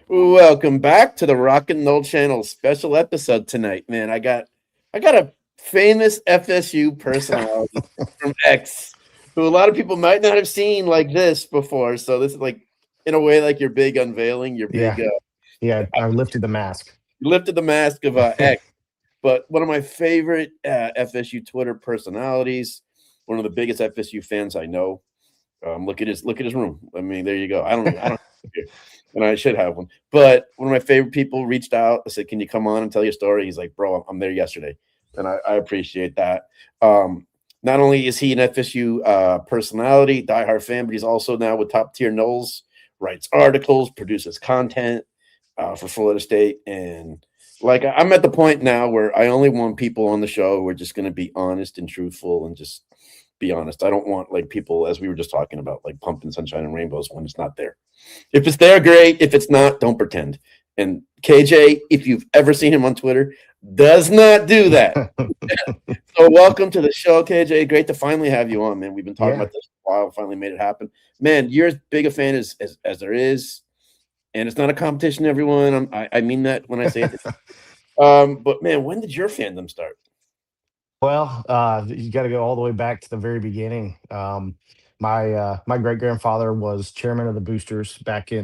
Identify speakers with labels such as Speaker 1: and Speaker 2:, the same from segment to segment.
Speaker 1: Welcome back to the Rock and Roll Channel special episode tonight, man. I got a famous FSU personality from X who a lot of people might not have seen like this before. So this is like in a way like your big unveiling, your big
Speaker 2: Yeah, yeah, I lifted the mask.
Speaker 1: you lifted the mask of X. But one of my favorite FSU Twitter personalities, one of the biggest FSU fans I know. Look at his room. I mean, there you go. I don't and I should have one. But one of my favorite people reached out. I said, "Can you come on and tell your story?" He's like, "Bro, I'm there yesterday," and I appreciate that. Not only is he an FSU personality, diehard fan, but he's also now with top tier Noles, writes articles, produces content for Florida State, and like I'm at the point now where I only want people on the show who are just going to be honest and truthful and just be honest. I don't want like people, as we were just talking about, like pumping sunshine and rainbows when it's not there. If it's there, great. If it's not, don't pretend. And KJ, if you've ever seen him on Twitter, does not do that. So welcome to the show, KJ. Great to finally have you on, man. We've been talking
Speaker 2: Yeah,
Speaker 1: about this for a while. Finally made it happen, man. You're as big a fan as there is, and it's not a competition, everyone. I mean that when I say it. But man, when did your fandom start?
Speaker 2: well, you got to go all the way back to the very beginning. My great grandfather was chairman of the Boosters back
Speaker 1: Oh,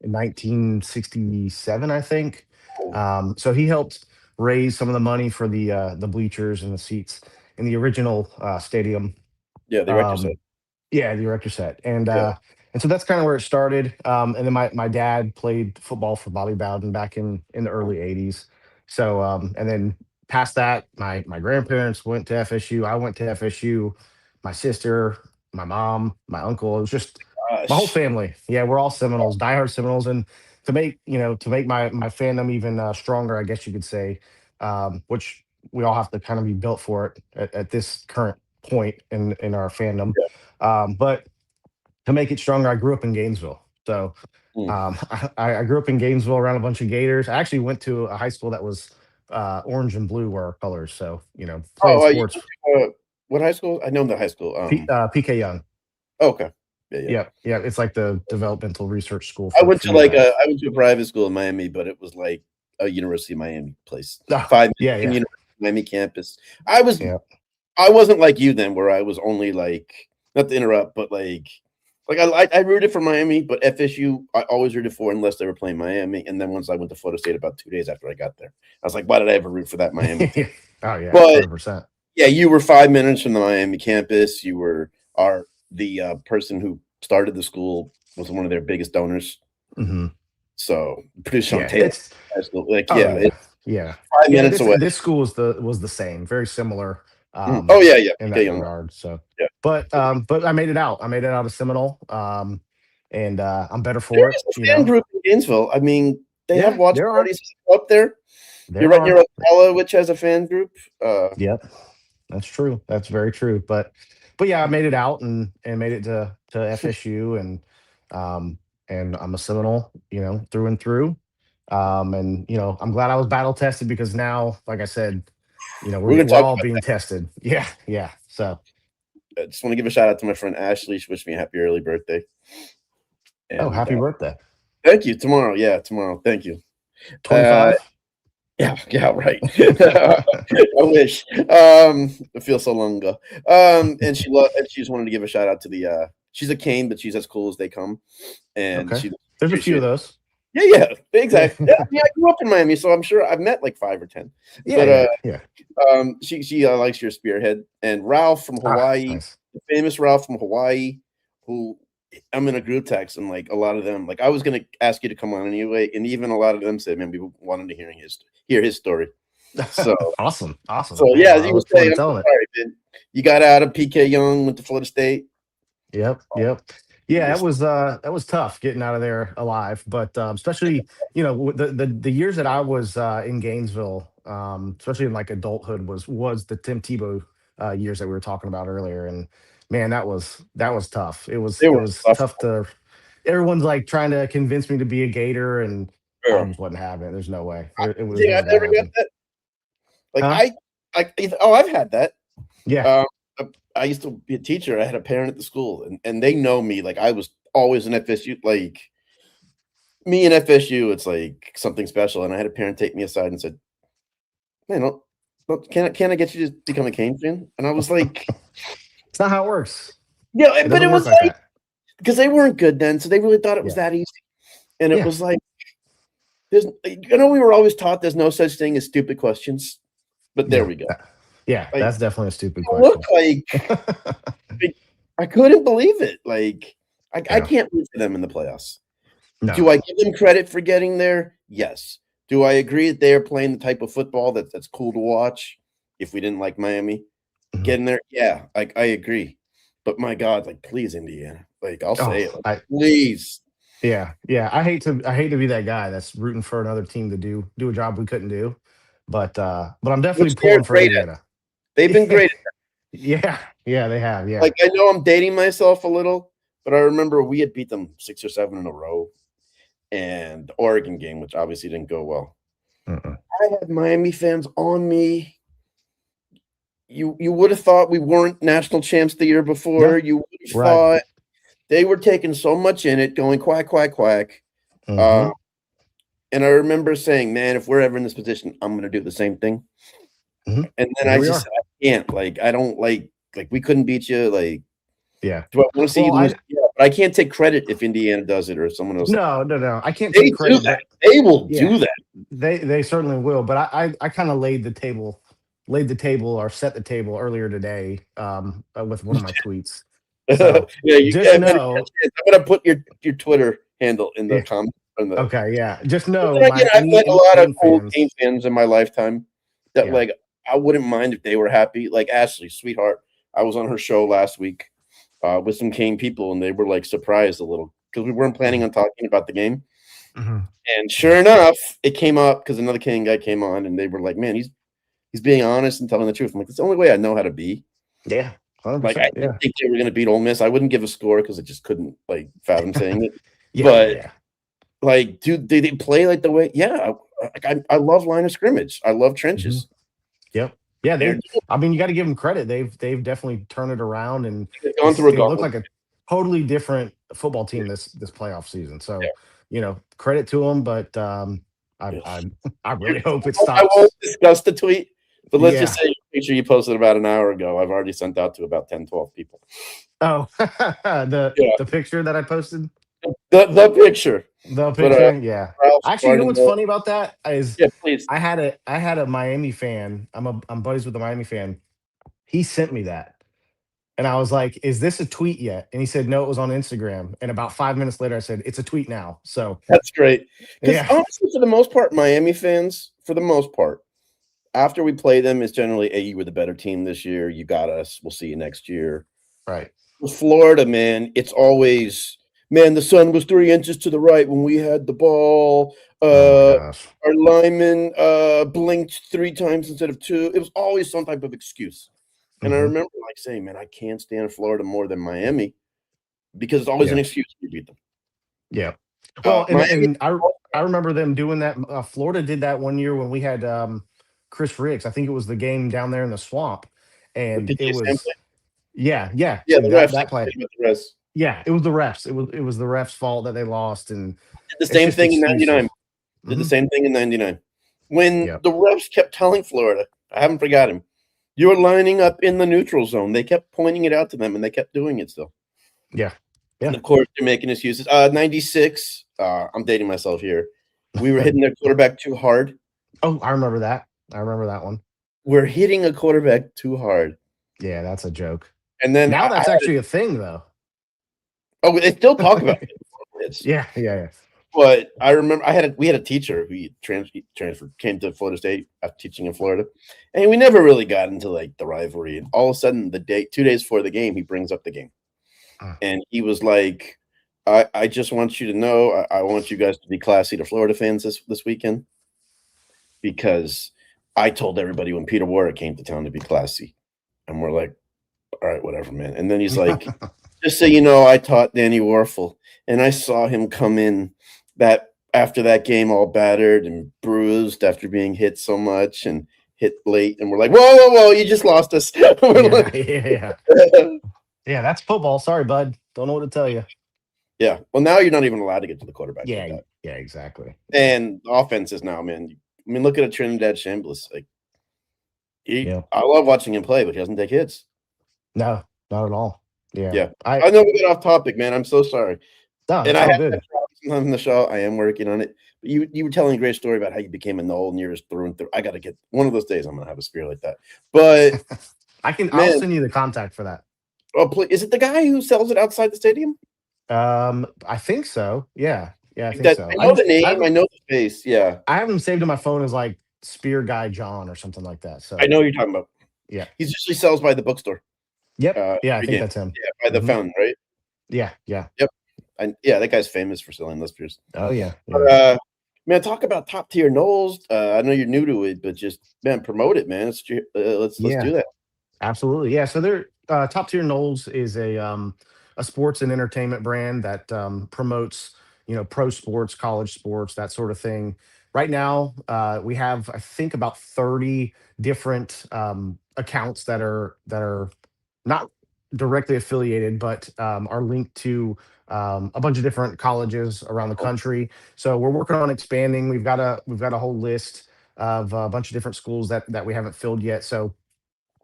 Speaker 2: in 1967, I think.
Speaker 1: cool.
Speaker 2: So he helped raise some of the money for the bleachers and the seats in the original stadium.
Speaker 1: Yeah, the erector set.
Speaker 2: Um, Yeah, the erector set,
Speaker 1: Yeah.
Speaker 2: and so that's kind of where it started. And then my dad played football for Bobby Bowden back in the early '80s. So and then past that, my grandparents went to FSU. I went to FSU. My sister, my mom, my uncle. It was just my whole
Speaker 1: Gosh.
Speaker 2: family. Yeah, we're all Seminoles, diehard Seminoles, and to make my fandom even stronger, I guess you could say, which we all have to kind of be built for it at this current point in our fandom.
Speaker 1: Yeah.
Speaker 2: But to make it stronger, I grew up in Gainesville. So
Speaker 1: Mm.
Speaker 2: I grew up in Gainesville around a bunch of Gators. I actually went to a high school that was orange and blue were our colors. So, playing
Speaker 1: Oh, you
Speaker 2: sports,
Speaker 1: went to, what high school? I know the high school.
Speaker 2: PK Young.
Speaker 1: Okay. Yeah, yeah.
Speaker 2: Yeah. Yeah. It's like the developmental research school
Speaker 1: I
Speaker 2: for
Speaker 1: went to
Speaker 2: you guys.
Speaker 1: I went to a private school in Miami, but it was like a University of Miami place.
Speaker 2: Ah,
Speaker 1: 5 minutes
Speaker 2: yeah.
Speaker 1: from
Speaker 2: Yeah.
Speaker 1: University of Miami campus. I was
Speaker 2: Yeah.
Speaker 1: I wasn't like you then, where I was only like, not to interrupt, but I rooted for Miami, but FSU I always rooted for unless they were playing Miami. And then once I went to Florida State about 2 days after I got there, I was like, why did I ever root for that Miami team?
Speaker 2: Oh, yeah.
Speaker 1: But
Speaker 2: 100%.
Speaker 1: yeah, you were 5 minutes from the Miami campus. You were our the person who started the school, was one of their biggest donors.
Speaker 2: Hmm.
Speaker 1: So produced Sean
Speaker 2: Yeah.
Speaker 1: Taylor High School. Like,
Speaker 2: Oh,
Speaker 1: yeah,
Speaker 2: yeah.
Speaker 1: it's
Speaker 2: Yeah.
Speaker 1: 5 minutes
Speaker 2: This
Speaker 1: away.
Speaker 2: this school was the same, very similar
Speaker 1: Mhm. Oh yeah,
Speaker 2: in
Speaker 1: PK
Speaker 2: that
Speaker 1: Young.
Speaker 2: regard. So
Speaker 1: Yeah.
Speaker 2: but I made it out. I made it out of Seminole. And I'm better
Speaker 1: There
Speaker 2: for it,
Speaker 1: is a fan group in Gainesville. I mean, they have
Speaker 2: Yeah,
Speaker 1: watch
Speaker 2: there are.
Speaker 1: parties up there. You're
Speaker 2: There
Speaker 1: right near
Speaker 2: are.
Speaker 1: Ocala, which has a fan group.
Speaker 2: Yep. That's true. That's very true. But yeah, I made it out and made it to FSU um and I'm a Seminole, through and through. And I'm glad I was battle tested because now, like I said,
Speaker 1: We're gonna
Speaker 2: we're
Speaker 1: talk
Speaker 2: all
Speaker 1: about
Speaker 2: being tested. Yeah, yeah. So
Speaker 1: that. I just want to give a shout out to my friend Ashley. She wished me a happy early birthday.
Speaker 2: oh,
Speaker 1: And
Speaker 2: happy birthday.
Speaker 1: thank you. Tomorrow. Yeah, tomorrow. Thank you. Uh
Speaker 2: 25?
Speaker 1: yeah, yeah, right. I wish. It feels so long ago. And she just wanted to give a shout out to the she's a cane, but she's as cool as they come. And
Speaker 2: Okay.
Speaker 1: she
Speaker 2: There's a few of
Speaker 1: appreciates.
Speaker 2: those.
Speaker 1: Yeah, yeah, exactly. Yeah,
Speaker 2: Yeah.
Speaker 1: I mean, I grew up in Miami, so I'm sure I've met like 5 or 10.
Speaker 2: Yeah,
Speaker 1: But
Speaker 2: yeah, yeah.
Speaker 1: she likes your spearhead. And Ralph from
Speaker 2: Ah,
Speaker 1: Hawaii,
Speaker 2: nice.
Speaker 1: the famous Ralph from Hawaii, who I'm in a group text, and like a lot of them, like I was gonna ask you to come on anyway, and even a lot of them said, man, we wanted to hear his story. So
Speaker 2: Awesome.
Speaker 1: so
Speaker 2: Awesome. Man,
Speaker 1: yeah,
Speaker 2: well,
Speaker 1: as
Speaker 2: I
Speaker 1: you were
Speaker 2: look forward
Speaker 1: saying,
Speaker 2: to
Speaker 1: I'm so
Speaker 2: telling it.
Speaker 1: sorry, man. You got out of PK Young, went to Florida State.
Speaker 2: Yep,
Speaker 1: Oh,
Speaker 2: yep. Yeah,
Speaker 1: just
Speaker 2: that was tough getting out of there alive, but especially the years that I was in Gainesville, especially in like adulthood, was the Tim Tebow years that we were talking about earlier, and man, that was tough. It was
Speaker 1: they
Speaker 2: it
Speaker 1: were
Speaker 2: was
Speaker 1: tough.
Speaker 2: tough to. Everyone's like trying to convince me to be a Gator, and I
Speaker 1: Yeah.
Speaker 2: just wasn't having it. There's no way.
Speaker 1: I
Speaker 2: It was
Speaker 1: think I've
Speaker 2: never gonna
Speaker 1: never got
Speaker 2: happen.
Speaker 1: that. Like
Speaker 2: Huh?
Speaker 1: I've had that.
Speaker 2: Yeah.
Speaker 1: Um, I used to be a teacher. I had a parent at the school, and they know me. Like I was always an FSU. Like me and FSU, it's like something special. And I had a parent take me aside and said, "Man, can I get you to become a Cane fan?" And I was like,
Speaker 2: It's not how it works.
Speaker 1: "Yeah,"
Speaker 2: It
Speaker 1: but
Speaker 2: doesn't
Speaker 1: it
Speaker 2: work
Speaker 1: was
Speaker 2: like
Speaker 1: like
Speaker 2: that.
Speaker 1: because they weren't good then, so they really thought it was
Speaker 2: Yeah.
Speaker 1: that easy. And it
Speaker 2: Yeah.
Speaker 1: was like, we were always taught there's no such thing as stupid questions, but there
Speaker 2: Yeah.
Speaker 1: we go.
Speaker 2: Yeah.
Speaker 1: Like,
Speaker 2: That's definitely a stupid
Speaker 1: it looked
Speaker 2: question.
Speaker 1: like I couldn't believe it. Like, I
Speaker 2: Yeah.
Speaker 1: can't root for them in the playoffs.
Speaker 2: No.
Speaker 1: Do I give them credit for getting there? Yes. Do I agree that they are playing the type of football that's cool to watch? If we didn't like Miami
Speaker 2: Mhm.
Speaker 1: getting there, yeah, I agree. But my God, like, please, Indiana, like, I'll
Speaker 2: Oh,
Speaker 1: say it, like,
Speaker 2: I
Speaker 1: please.
Speaker 2: yeah. I hate to be that guy that's rooting for another team to do a job we couldn't do. But I'm definitely
Speaker 1: Which they're
Speaker 2: pulling for
Speaker 1: great at.
Speaker 2: Indiana.
Speaker 1: They've been great.
Speaker 2: Yeah. Yeah, they have. Yeah.
Speaker 1: Like, I know I'm dating myself a little, but I remember we had beat them 6 or 7 in a row, and the Oregon game, which obviously didn't go well.
Speaker 2: Mm-mm.
Speaker 1: I had Miami fans on me. You would have thought we weren't national champs the year before.
Speaker 2: Yeah.
Speaker 1: You would have
Speaker 2: Right.
Speaker 1: thought they were taking so much in it, going quack, quack, quack.
Speaker 2: Hmm.
Speaker 1: Uh, and I remember saying, "Man, if we're ever in this position, I'm gonna do the same thing."
Speaker 2: Hmm.
Speaker 1: And then
Speaker 2: Here
Speaker 1: I
Speaker 2: we
Speaker 1: just
Speaker 2: are.
Speaker 1: said, "I can't, like, I don't like we couldn't beat you, like,
Speaker 2: Yeah.
Speaker 1: do I wanna see you
Speaker 2: Well,
Speaker 1: lose?"
Speaker 2: I
Speaker 1: Yeah, but I can't take credit if Indiana does it or someone else.
Speaker 2: no. I can't
Speaker 1: They
Speaker 2: take
Speaker 1: do
Speaker 2: credit,
Speaker 1: that.
Speaker 2: but
Speaker 1: They will
Speaker 2: yeah,
Speaker 1: do that.
Speaker 2: they certainly will. But I kind of laid the table or set the table earlier today with one of my tweets. So
Speaker 1: Yeah, you
Speaker 2: just
Speaker 1: yeah, better get
Speaker 2: know,
Speaker 1: a chance. I'm gonna put your Twitter handle in the
Speaker 2: yeah,
Speaker 1: comment in the
Speaker 2: okay, yeah, just
Speaker 1: but
Speaker 2: know
Speaker 1: then again,
Speaker 2: my
Speaker 1: I've met a
Speaker 2: any
Speaker 1: lot of
Speaker 2: Kane
Speaker 1: cool Kane
Speaker 2: fans.
Speaker 1: fans in my lifetime that,
Speaker 2: Yeah.
Speaker 1: like, I wouldn't mind if they were happy. Like Ashley, sweetheart, I was on her show last week, with some Kane people, and they were, like, surprised a little because we weren't planning
Speaker 2: Mhm.
Speaker 1: on talking about the game,
Speaker 2: Mhm.
Speaker 1: and
Speaker 2: Yeah.
Speaker 1: sure enough, it came up because another Kane guy came on, and they were like, "Man, he's being honest and telling the truth." I'm like, "It's the only way I know how to be."
Speaker 2: Yeah.
Speaker 1: Like, I
Speaker 2: 100%.
Speaker 1: didn't
Speaker 2: Yeah.
Speaker 1: think they were gonna beat Ole Miss. I wouldn't give a score because I just couldn't, like, fathom saying it,
Speaker 2: Yeah.
Speaker 1: but,
Speaker 2: Yeah.
Speaker 1: like, dude, they play like the way yeah, I love line of scrimmage. I love
Speaker 2: Hmm.
Speaker 1: trenches.
Speaker 2: Yep. Yeah.
Speaker 1: They're
Speaker 2: I mean, you got to give them credit. They've definitely turned it around, and
Speaker 1: they've gone through a
Speaker 2: they look
Speaker 1: gauntlet.
Speaker 2: like a totally different football
Speaker 1: Yeah,
Speaker 2: team this playoff season.
Speaker 1: yeah,
Speaker 2: So, credit to them. But I
Speaker 1: yeah.
Speaker 2: I I really
Speaker 1: You
Speaker 2: hope it
Speaker 1: I won't
Speaker 2: stops.
Speaker 1: discuss the tweet, but let's just
Speaker 2: Yeah.
Speaker 1: say the picture you posted about an hour ago, I've already sent out to about 10, 12 people.
Speaker 2: Oh,
Speaker 1: Yeah,
Speaker 2: the picture that I posted.
Speaker 1: the picture,
Speaker 2: The
Speaker 1: but,
Speaker 2: picture, yeah.
Speaker 1: Ralph's
Speaker 2: Actually, you know
Speaker 1: starting
Speaker 2: what's
Speaker 1: to
Speaker 2: funny about that is
Speaker 1: yeah, please.
Speaker 2: I had a Miami fan. I'm buddies with a Miami fan. He sent me that, and I was like, "Is this a tweet yet?" And he said, "No, it was on Instagram." And about 5 minutes later, I said, "It's a tweet now." So
Speaker 1: That's great. Because
Speaker 2: yeah,
Speaker 1: honestly, for the most part, Miami fans, for the most part, after we play them, it's generally, "Hey, you were the better team this year. You got us. We'll see you next year."
Speaker 2: right.
Speaker 1: With Florida, man, it's always, "Man, the sun was 3 inches to the right when we had the ball.
Speaker 2: Oh my gosh.
Speaker 1: Our lineman, blinked 3 times instead of 2." It was always some type of excuse. And I
Speaker 2: Hmm.
Speaker 1: remember, like, saying, "Man, I can't stand Florida more than Miami," because it's always an
Speaker 2: Yeah,
Speaker 1: excuse when you beat them.
Speaker 2: yeah. Well,
Speaker 1: Miami
Speaker 2: and I remember them doing that. Florida did that one year when we had Chris Riggs. I think it was the game down there in the swamp,
Speaker 1: with
Speaker 2: and it
Speaker 1: PJ
Speaker 2: was
Speaker 1: Sampson.
Speaker 2: yeah.
Speaker 1: Yeah, the refs,
Speaker 2: That
Speaker 1: I'm
Speaker 2: play.
Speaker 1: with the refs.
Speaker 2: Yeah, it was the refs. It was the refs' fault that they lost, and
Speaker 1: Did the
Speaker 2: it's
Speaker 1: same
Speaker 2: just
Speaker 1: thing in '99.
Speaker 2: excuses.
Speaker 1: Did the
Speaker 2: Hmm.
Speaker 1: same thing in '99. When
Speaker 2: Yep.
Speaker 1: the refs kept telling Florida, I haven't forgotten, "You're lining up in the neutral zone." They kept pointing it out to them, and they kept doing it still.
Speaker 2: Yeah.
Speaker 1: And
Speaker 2: Yeah.
Speaker 1: of course, they're making excuses. '96, I'm dating myself here. We were hitting their quarterback too hard.
Speaker 2: Oh, I remember that. I remember that one.
Speaker 1: We're hitting a quarterback too hard.
Speaker 2: Yeah, that's a joke.
Speaker 1: And then
Speaker 2: Now
Speaker 1: I
Speaker 2: that's
Speaker 1: had
Speaker 2: actually a thing, though.
Speaker 1: oh, they still talk about it.
Speaker 2: Yeah, yeah,
Speaker 1: But I remember we had a teacher who he transferred, came to Florida State after teaching in Florida, and we never really got into, like, the rivalry, and all of a sudden, the day 2 days before the game, he brings up the game,
Speaker 2: yeah.
Speaker 1: and he was like, "I just want you to know, I want you guys to be classy to Florida fans this weekend, because I told everybody when Peter Warrick came to town to be classy." And we're like, "All right, whatever, man." And then he's like, "Just so you know, I taught Danny Warfel, and I saw him come in that after that game all battered and bruised after being hit so much and hit late." And we're like, "Whoa, whoa, whoa, you just lost us." We're
Speaker 2: Yeah,
Speaker 1: like,
Speaker 2: yeah. Yeah, that's football. Sorry, bud. Don't know what to tell you.
Speaker 1: Yeah. Well, now you're not even allowed to get to the quarterback like
Speaker 2: Yeah,
Speaker 1: that.
Speaker 2: yeah, exactly.
Speaker 1: And offenses now, man. I mean, look at a Trinidad Chambliss. Like
Speaker 2: Yeah.
Speaker 1: I love watching him play, but he doesn't take hits.
Speaker 2: No, not at all. Yeah.
Speaker 1: Yeah. I know we got off topic, man. I'm so sorry.
Speaker 2: No,
Speaker 1: And
Speaker 2: it's
Speaker 1: I
Speaker 2: all
Speaker 1: have
Speaker 2: good.
Speaker 1: that problem sometimes in the show. I am working on it. But you were telling a great story about how you became a Nole and you're just through and through. I gotta get one of those days. I'm gonna have a spear like that. But
Speaker 2: I'll
Speaker 1: man,
Speaker 2: send you the contact for that.
Speaker 1: oh, is it the guy who sells it outside the stadium?
Speaker 2: I think so. Yeah. Yeah, I
Speaker 1: Like
Speaker 2: think
Speaker 1: that,
Speaker 2: so.
Speaker 1: I know the name. I know the face. Yeah,
Speaker 2: I have him saved in my phone as like Spear Guy John or something like that.
Speaker 1: I
Speaker 2: So
Speaker 1: know who you're talking about.
Speaker 2: yeah.
Speaker 1: He usually sells by the bookstore.
Speaker 2: Yep. Yeah, I think
Speaker 1: Pregame.
Speaker 2: that's him.
Speaker 1: Yeah, by the
Speaker 2: Hmm.
Speaker 1: fountain, right?
Speaker 2: Yeah, yeah.
Speaker 1: Yep. Yeah, that guy's famous for selling those beers.
Speaker 2: Oh yeah,
Speaker 1: But
Speaker 2: yeah.
Speaker 1: man, talk about top tier Knowles. I know you're new to it, but just man, promote it, man. Let's
Speaker 2: Yeah,
Speaker 1: do that.
Speaker 2: absolutely. Yeah. So they're Top Tier Knowles is a sports and entertainment brand that promotes, pro sports, college sports, that sort of thing. Right now, we have, I think, about 30 different accounts that are not directly affiliated, but are linked to a bunch of different colleges around the country. So we're working on expanding. We've got a whole list of a bunch of different schools that we haven't filled yet. So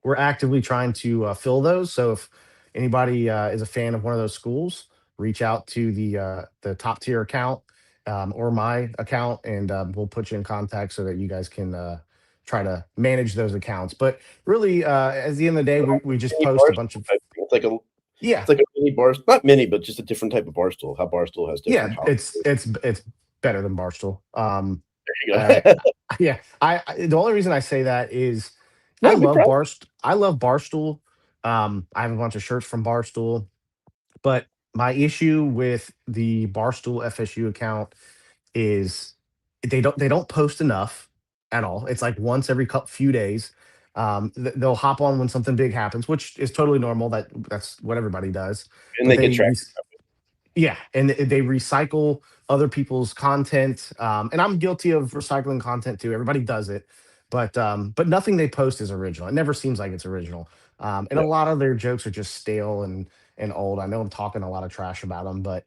Speaker 2: we're actively trying to fill those. So if anybody is a fan of one of those schools, reach out to the top tier account or my account, and we'll put you in contact so that you guys can try to manage those accounts. But really, at the end of the day, we just
Speaker 1: Mini
Speaker 2: post a bunch
Speaker 1: barstool
Speaker 2: of
Speaker 1: type thing.
Speaker 2: yeah,
Speaker 1: It's like a mini bar, not mini, but just a different type of barstool. How barstool has different
Speaker 2: yeah.
Speaker 1: colors.
Speaker 2: It's better than Barstool.
Speaker 1: There you
Speaker 2: Uh,
Speaker 1: go.
Speaker 2: yeah, the only reason I say that is
Speaker 1: No, be proud.
Speaker 2: I love Barstool. I have a bunch of shirts from Barstool, but my issue with the Barstool FSU account is they don't post enough at all. It's like once every few days. They'll hop on when something big happens, which is totally normal. That's what everybody does.
Speaker 1: And
Speaker 2: But
Speaker 1: they get tracked.
Speaker 2: yeah, and they recycle other people's content, and I'm guilty of recycling content too. Everybody does it, but nothing they post is original. It never seems like it's original, and a
Speaker 1: Yeah.
Speaker 2: lot of their jokes are just stale and old. I know I'm talking a lot of trash about them, but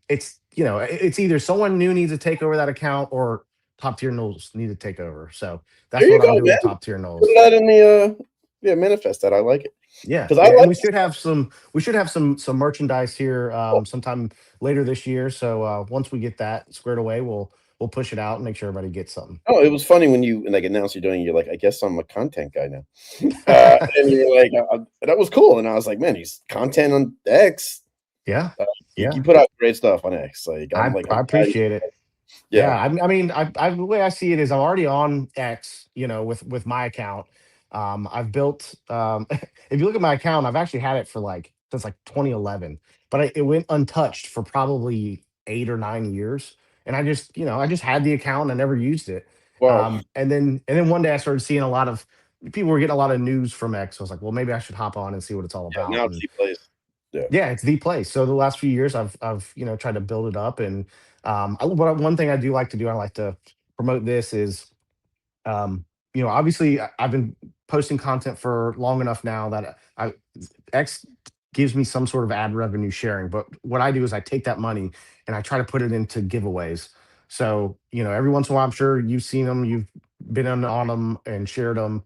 Speaker 2: it's either someone new needs to take over that account or top tier Knowles need to take over. So
Speaker 1: There
Speaker 2: that's
Speaker 1: you
Speaker 2: what I'm
Speaker 1: go,
Speaker 2: doing with
Speaker 1: man.
Speaker 2: top tier
Speaker 1: Put
Speaker 2: Knowles.
Speaker 1: that in the yeah, manifest that. I like it.
Speaker 2: Yeah,
Speaker 1: Because I
Speaker 2: yeah, and
Speaker 1: like
Speaker 2: we should have some merchandise here
Speaker 1: oh,
Speaker 2: sometime later this year. So once we get that squared away, we'll push it out and make sure everybody gets something.
Speaker 1: oh, it was funny when you like announced you're doing it, you're like, I guess I'm a content guy now. And you were like, that was cool. And I was like, man, he's content on X.
Speaker 2: Yeah,
Speaker 1: You
Speaker 2: yeah,
Speaker 1: put out great stuff on X.
Speaker 2: I
Speaker 1: I'm glad
Speaker 2: appreciate it. Yeah,
Speaker 1: yeah.
Speaker 2: I mean, the way I see it is I'm already on X, with my account. I've built. If you look at my account, I've actually had it for like since like 2011, but it went untouched for probably 8 or 9 years, and I just had the account and I never used it.
Speaker 1: Well,
Speaker 2: And then one day I started seeing a lot of people were getting a lot of news from X. So I was like, well, maybe I should hop on and see what it's all
Speaker 1: yeah,
Speaker 2: about.
Speaker 1: now it's
Speaker 2: And
Speaker 1: the place. Yeah.
Speaker 2: yeah, it's the place. So the last few years, I've tried to build it up, and one thing I do like to do, I like to promote this is, obviously I've been posting content for long enough now that X gives me some sort of ad revenue sharing. But what I do is I take that money and I try to put it into giveaways. So every once in a while, I'm sure you've seen them, you've been on them and shared them.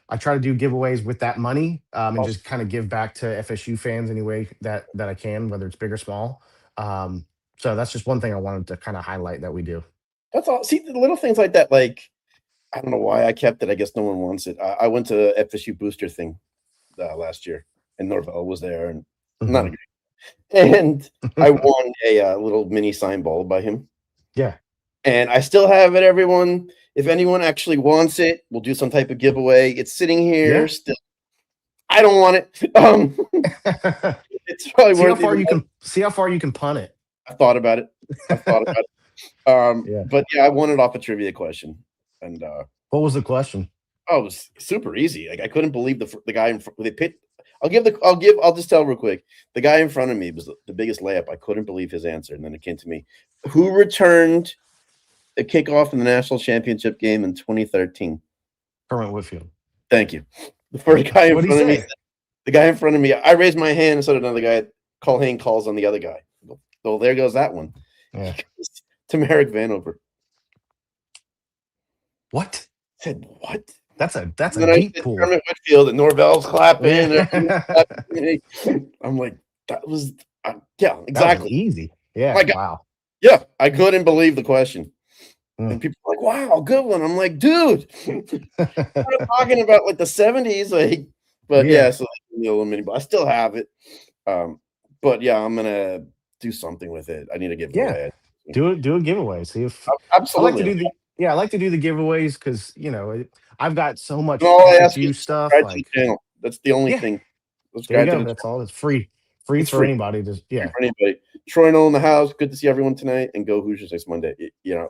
Speaker 2: I try to do giveaways with that money, and
Speaker 1: Awesome.
Speaker 2: just kind of give back to FSU fans any way that I can, whether it's big or small. So that's just one thing I wanted to kind of highlight that we do.
Speaker 1: That's all. See the little things like that. Like I don't know why I kept it. I guess no one wants it. I went to FSU booster thing last year, and Norvell was there, and not a
Speaker 2: Hmm.
Speaker 1: great. And I won a little mini sign ball by him.
Speaker 2: Yeah,
Speaker 1: And I still have it, everyone. If anyone actually wants it, we'll do some type of giveaway. It's sitting here
Speaker 2: yeah.
Speaker 1: still. I don't want it. It's probably
Speaker 2: See how
Speaker 1: worth
Speaker 2: far
Speaker 1: even
Speaker 2: you
Speaker 1: more.
Speaker 2: can see how far you can punt it.
Speaker 1: I thought about it. I thought about it.
Speaker 2: Yeah.
Speaker 1: But yeah, I won it off a trivia question, and
Speaker 2: What was the question?
Speaker 1: oh, it was super easy. Like I couldn't believe the guy in front. They picked. I'll just tell real quick. The guy in front of me was the biggest layup. I couldn't believe his answer, and then it came to me. Who returned a kickoff in the national championship game in 2013?
Speaker 2: Kermit Whitfield.
Speaker 1: Thank you. The
Speaker 2: Yep.
Speaker 1: first guy in
Speaker 2: What'd he
Speaker 1: front of me,
Speaker 2: say?
Speaker 1: the guy in front of me, I raised my hand, and so did another guy. Colhane calls on the other guy. I go, Well, there goes that one.
Speaker 2: Yeah.
Speaker 1: To Merrick Vanover.
Speaker 2: What?
Speaker 1: I said, what?
Speaker 2: That's
Speaker 1: And
Speaker 2: a
Speaker 1: then I
Speaker 2: deep
Speaker 1: said
Speaker 2: pool.
Speaker 1: Kermit Whitfield and Norvell's clapping. Everyone's
Speaker 2: Yeah.
Speaker 1: clapping. I'm like, that was, yeah,
Speaker 2: That was
Speaker 1: exactly.
Speaker 2: easy. Yeah.
Speaker 1: My God.
Speaker 2: Wow.
Speaker 1: Yeah, I couldn't believe the question.
Speaker 2: Mm.
Speaker 1: And people are like, wow, good one. I'm like, dude, we're talking about like the 70s. Like, but yeah,
Speaker 2: Yeah.
Speaker 1: so like, the little mini, but I still have it. But yeah, I'm gonna do something with it. I need to give it
Speaker 2: Yeah.
Speaker 1: away.
Speaker 2: Do a giveaway. See if I like to
Speaker 1: Absolutely.
Speaker 2: do the yeah, I like to do the giveaways because I've got so
Speaker 1: And
Speaker 2: much
Speaker 1: all I ask you
Speaker 2: FSU
Speaker 1: is
Speaker 2: stuff.
Speaker 1: subscribe to the
Speaker 2: Like,
Speaker 1: channel. That's the only
Speaker 2: yeah,
Speaker 1: thing.
Speaker 2: there you
Speaker 1: Subscribe to
Speaker 2: go.
Speaker 1: the
Speaker 2: That's
Speaker 1: channel.
Speaker 2: all. It's free. Free
Speaker 1: It's
Speaker 2: for
Speaker 1: free.
Speaker 2: anybody. Just
Speaker 1: Free
Speaker 2: yeah.
Speaker 1: for anybody. Troy Noel in the house. Good to see everyone tonight. And go Hoosiers next Monday. Yeah.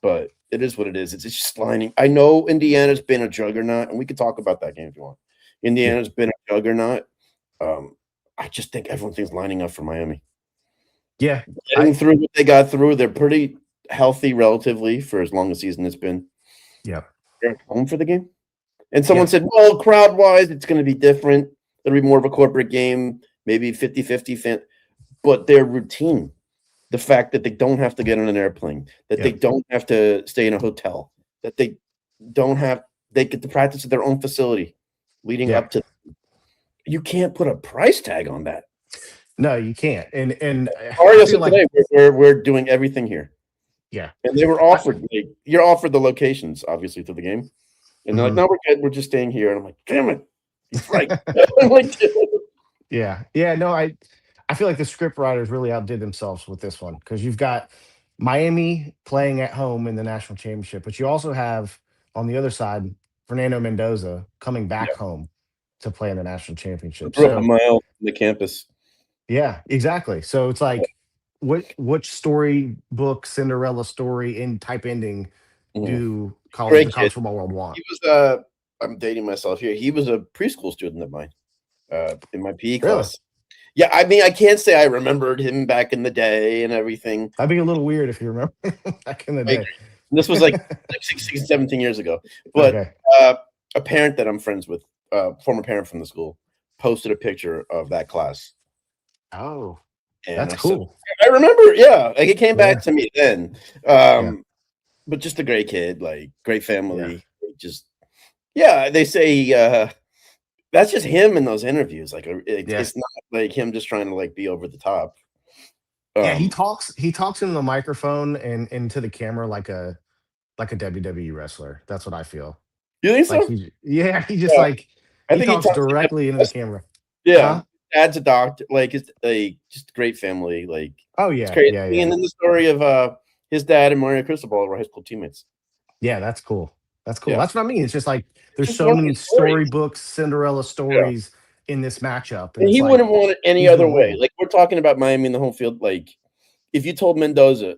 Speaker 1: But it is what it is. It's just lining. I know Indiana's been a juggernaut, and we could talk about that game if you want.
Speaker 2: Yeah.
Speaker 1: Indiana's been a juggernaut. I just think everything's lining up for Miami.
Speaker 2: Yeah.
Speaker 1: Getting through what they got through, they're pretty healthy relatively for as long a season it's been.
Speaker 2: Yeah.
Speaker 1: They're at home for the game. And someone
Speaker 2: Yeah.
Speaker 1: said, well, crowd-wise, it's going to be different. It'll be more of a corporate game, maybe 50-50 fan. But their routine, the fact that they don't have to get on an airplane, that they
Speaker 2: Yeah.
Speaker 1: don't have to stay in a hotel, that they get to practice at their own facility leading
Speaker 2: Yeah.
Speaker 1: up to. You can't put a price tag on that.
Speaker 2: No, you can't. And I
Speaker 1: Mario
Speaker 2: feel
Speaker 1: said
Speaker 2: like
Speaker 1: today, we're doing everything here.
Speaker 2: yeah.
Speaker 1: And they were
Speaker 2: I,
Speaker 1: offered, like, you're offered the locations, obviously, to the game. And they're like,
Speaker 2: mhm.
Speaker 1: no, we're good. We're just staying here. And I'm like, damn it. He's right. I'm like, dude.
Speaker 2: Yeah. Yeah. No, I feel like the script writers really outdid themselves with this one because you've got Miami playing at home in the national championship, but you also have on the other side Fernando Mendoza coming back
Speaker 1: Yeah,
Speaker 2: home to play in the national
Speaker 1: I
Speaker 2: championship.
Speaker 1: grew up a
Speaker 2: So
Speaker 1: mile from the campus.
Speaker 2: yeah, exactly. So it's like which storybook Cinderella story in type ending
Speaker 1: Mhm.
Speaker 2: do
Speaker 1: Great
Speaker 2: the
Speaker 1: kid.
Speaker 2: college football world want?
Speaker 1: He was, I'm dating myself here. He was a preschool student of mine in my PE
Speaker 2: Really?
Speaker 1: class. Yeah, I mean, I can't say I remembered him back in the day and everything.
Speaker 2: That'd be a little weird if you remember back in the
Speaker 1: I
Speaker 2: day.
Speaker 1: agree. This was like 16, 17 years ago. But
Speaker 2: Okay.
Speaker 1: a parent that I'm friends with, former parent from the school, posted a picture of that class.
Speaker 2: Oh,
Speaker 1: And
Speaker 2: that's
Speaker 1: I said,
Speaker 2: cool.
Speaker 1: I remember, yeah. Like it came back
Speaker 2: Yeah.
Speaker 1: to me then.
Speaker 2: Yeah.
Speaker 1: But just a great kid, like great
Speaker 2: Yeah.
Speaker 1: family. Just yeah, they say that's just him in those interviews. Like
Speaker 2: Yeah.
Speaker 1: it's not like him just trying to like be over the top.
Speaker 2: Yeah,
Speaker 1: Um,
Speaker 2: he talks into the microphone and into the camera like a WWE wrestler. That's what I feel.
Speaker 1: you think
Speaker 2: Like
Speaker 1: so?
Speaker 2: he just
Speaker 1: Yeah,
Speaker 2: like
Speaker 1: I
Speaker 2: he
Speaker 1: think he
Speaker 2: talks
Speaker 1: talks like
Speaker 2: directly into the
Speaker 1: a
Speaker 2: camera.
Speaker 1: yeah.
Speaker 2: Huh?
Speaker 1: Dad's a doctor, like it's a just a great family. Like
Speaker 2: Oh
Speaker 1: it's
Speaker 2: yeah.
Speaker 1: crazy.
Speaker 2: Yeah,
Speaker 1: And
Speaker 2: yeah.
Speaker 1: then the story of his dad and Mario Cristobal were high school teammates.
Speaker 2: Yeah, that's cool. That's cool.
Speaker 1: Yeah,
Speaker 2: That's what I mean. It's just like
Speaker 1: it's
Speaker 2: there's
Speaker 1: just
Speaker 2: so
Speaker 1: one of
Speaker 2: many
Speaker 1: these stories.
Speaker 2: storybooks, Cinderella
Speaker 1: Yeah.
Speaker 2: stories in this matchup, and
Speaker 1: And
Speaker 2: it's
Speaker 1: he
Speaker 2: like
Speaker 1: wouldn't want it any
Speaker 2: who's
Speaker 1: other
Speaker 2: gonna
Speaker 1: way.
Speaker 2: win?
Speaker 1: Like we're talking about Miami in the home field. Like if you told Mendoza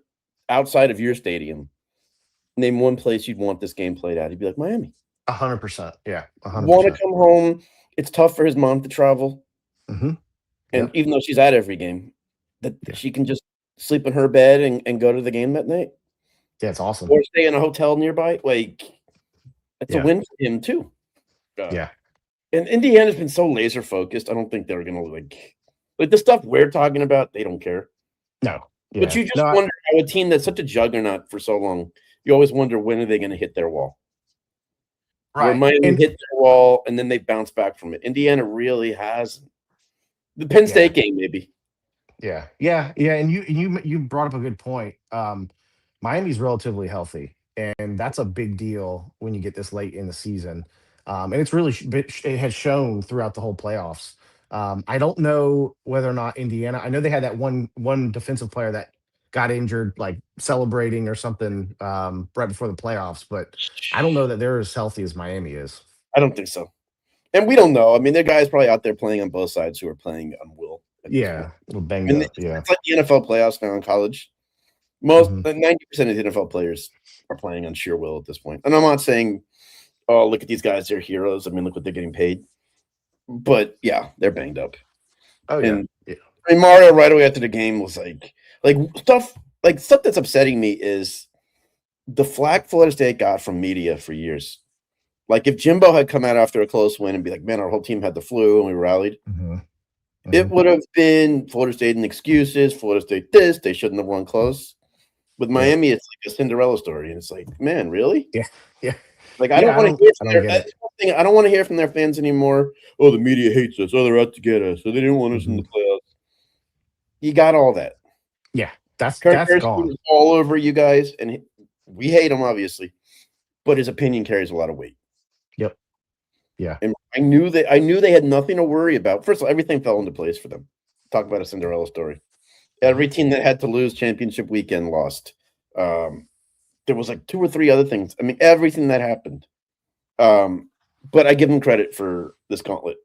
Speaker 1: outside of your stadium, name one place you'd want this game played at, he'd be like Miami.
Speaker 2: 100%. Yeah,
Speaker 1: Want to
Speaker 2: 100%.
Speaker 1: come home. It's tough for his mom to travel.
Speaker 2: Hmm.
Speaker 1: And
Speaker 2: Yep.
Speaker 1: even though she's at every game, that
Speaker 2: Yeah.
Speaker 1: she can just sleep in her bed and go to the game that night
Speaker 2: Yeah, it's awesome.
Speaker 1: or stay in a hotel nearby. Like it's a
Speaker 2: Yeah.
Speaker 1: win for him too. Uh,
Speaker 2: Yeah.
Speaker 1: and Indiana's been so laser focused. I don't think they're gonna like the stuff we're talking about. They don't care.
Speaker 2: No.
Speaker 1: But
Speaker 2: Yeah.
Speaker 1: you just
Speaker 2: No.
Speaker 1: wonder how a team that's such a juggernaut for so long. You always wonder when are they going to hit their wall. Where
Speaker 2: Right.
Speaker 1: Miami
Speaker 2: And
Speaker 1: hit their wall and then they bounce back from it. Indiana really has the Penn
Speaker 2: yeah.
Speaker 1: State game, maybe.
Speaker 2: Yeah, yeah, yeah, and you brought up a good point. Miami's relatively healthy, and that's a big deal when you get this late in the season. And it's really it has shown throughout the whole playoffs. I don't know whether or not Indiana. I know they had that one defensive player that got injured, like celebrating or something, right before the playoffs. But I don't know that they're as healthy as Miami is.
Speaker 1: I don't think so. And we don't know. I mean, there are guys probably out there playing on both sides who are playing on will at this point.
Speaker 2: Yeah, a little banged
Speaker 1: And
Speaker 2: up.
Speaker 1: it's
Speaker 2: Yeah.
Speaker 1: like the NFL playoffs now in college. Most
Speaker 2: Hmm.
Speaker 1: 90% of the NFL players are playing on sheer will at this point. And I'm not saying, oh, look at these guys, they're heroes. I mean, look what they're getting paid. But yeah, they're banged up.
Speaker 2: Oh yeah.
Speaker 1: And
Speaker 2: Yeah.
Speaker 1: I mean, Mario right away after the game was like stuff that's upsetting me is the flack Florida State got from media for years. Like if Jimbo had come out after a close win and be like, "Man, our whole team had the flu and we rallied,"
Speaker 2: Hmm.
Speaker 1: It would have been Florida State and excuses. Florida State this. They shouldn't have won close. With Miami, it's like a Cinderella story, and it's like, man, really?
Speaker 2: Yeah, yeah,
Speaker 1: Like I
Speaker 2: yeah.
Speaker 1: don't want to hear
Speaker 2: I
Speaker 1: from
Speaker 2: don't
Speaker 1: their.
Speaker 2: get
Speaker 1: That's
Speaker 2: it.
Speaker 1: one thing I don't want to hear from their fans anymore. Oh, the media hates us. Oh, they're out to get us. So they didn't want us in the playoffs. You got all that.
Speaker 2: Yeah,
Speaker 1: Kirk
Speaker 2: that's
Speaker 1: Herbstreit
Speaker 2: gone.
Speaker 1: is all over you guys, and we hate him obviously, but his opinion carries a lot of weight.
Speaker 2: Yep. Yeah.
Speaker 1: And I knew they had nothing to worry about. First of all, everything fell into place for them. Talk about a Cinderella story. Every team that had to lose championship weekend lost. There was like 2 or 3 other things. I mean, everything that happened. But I give them credit for this gauntlet.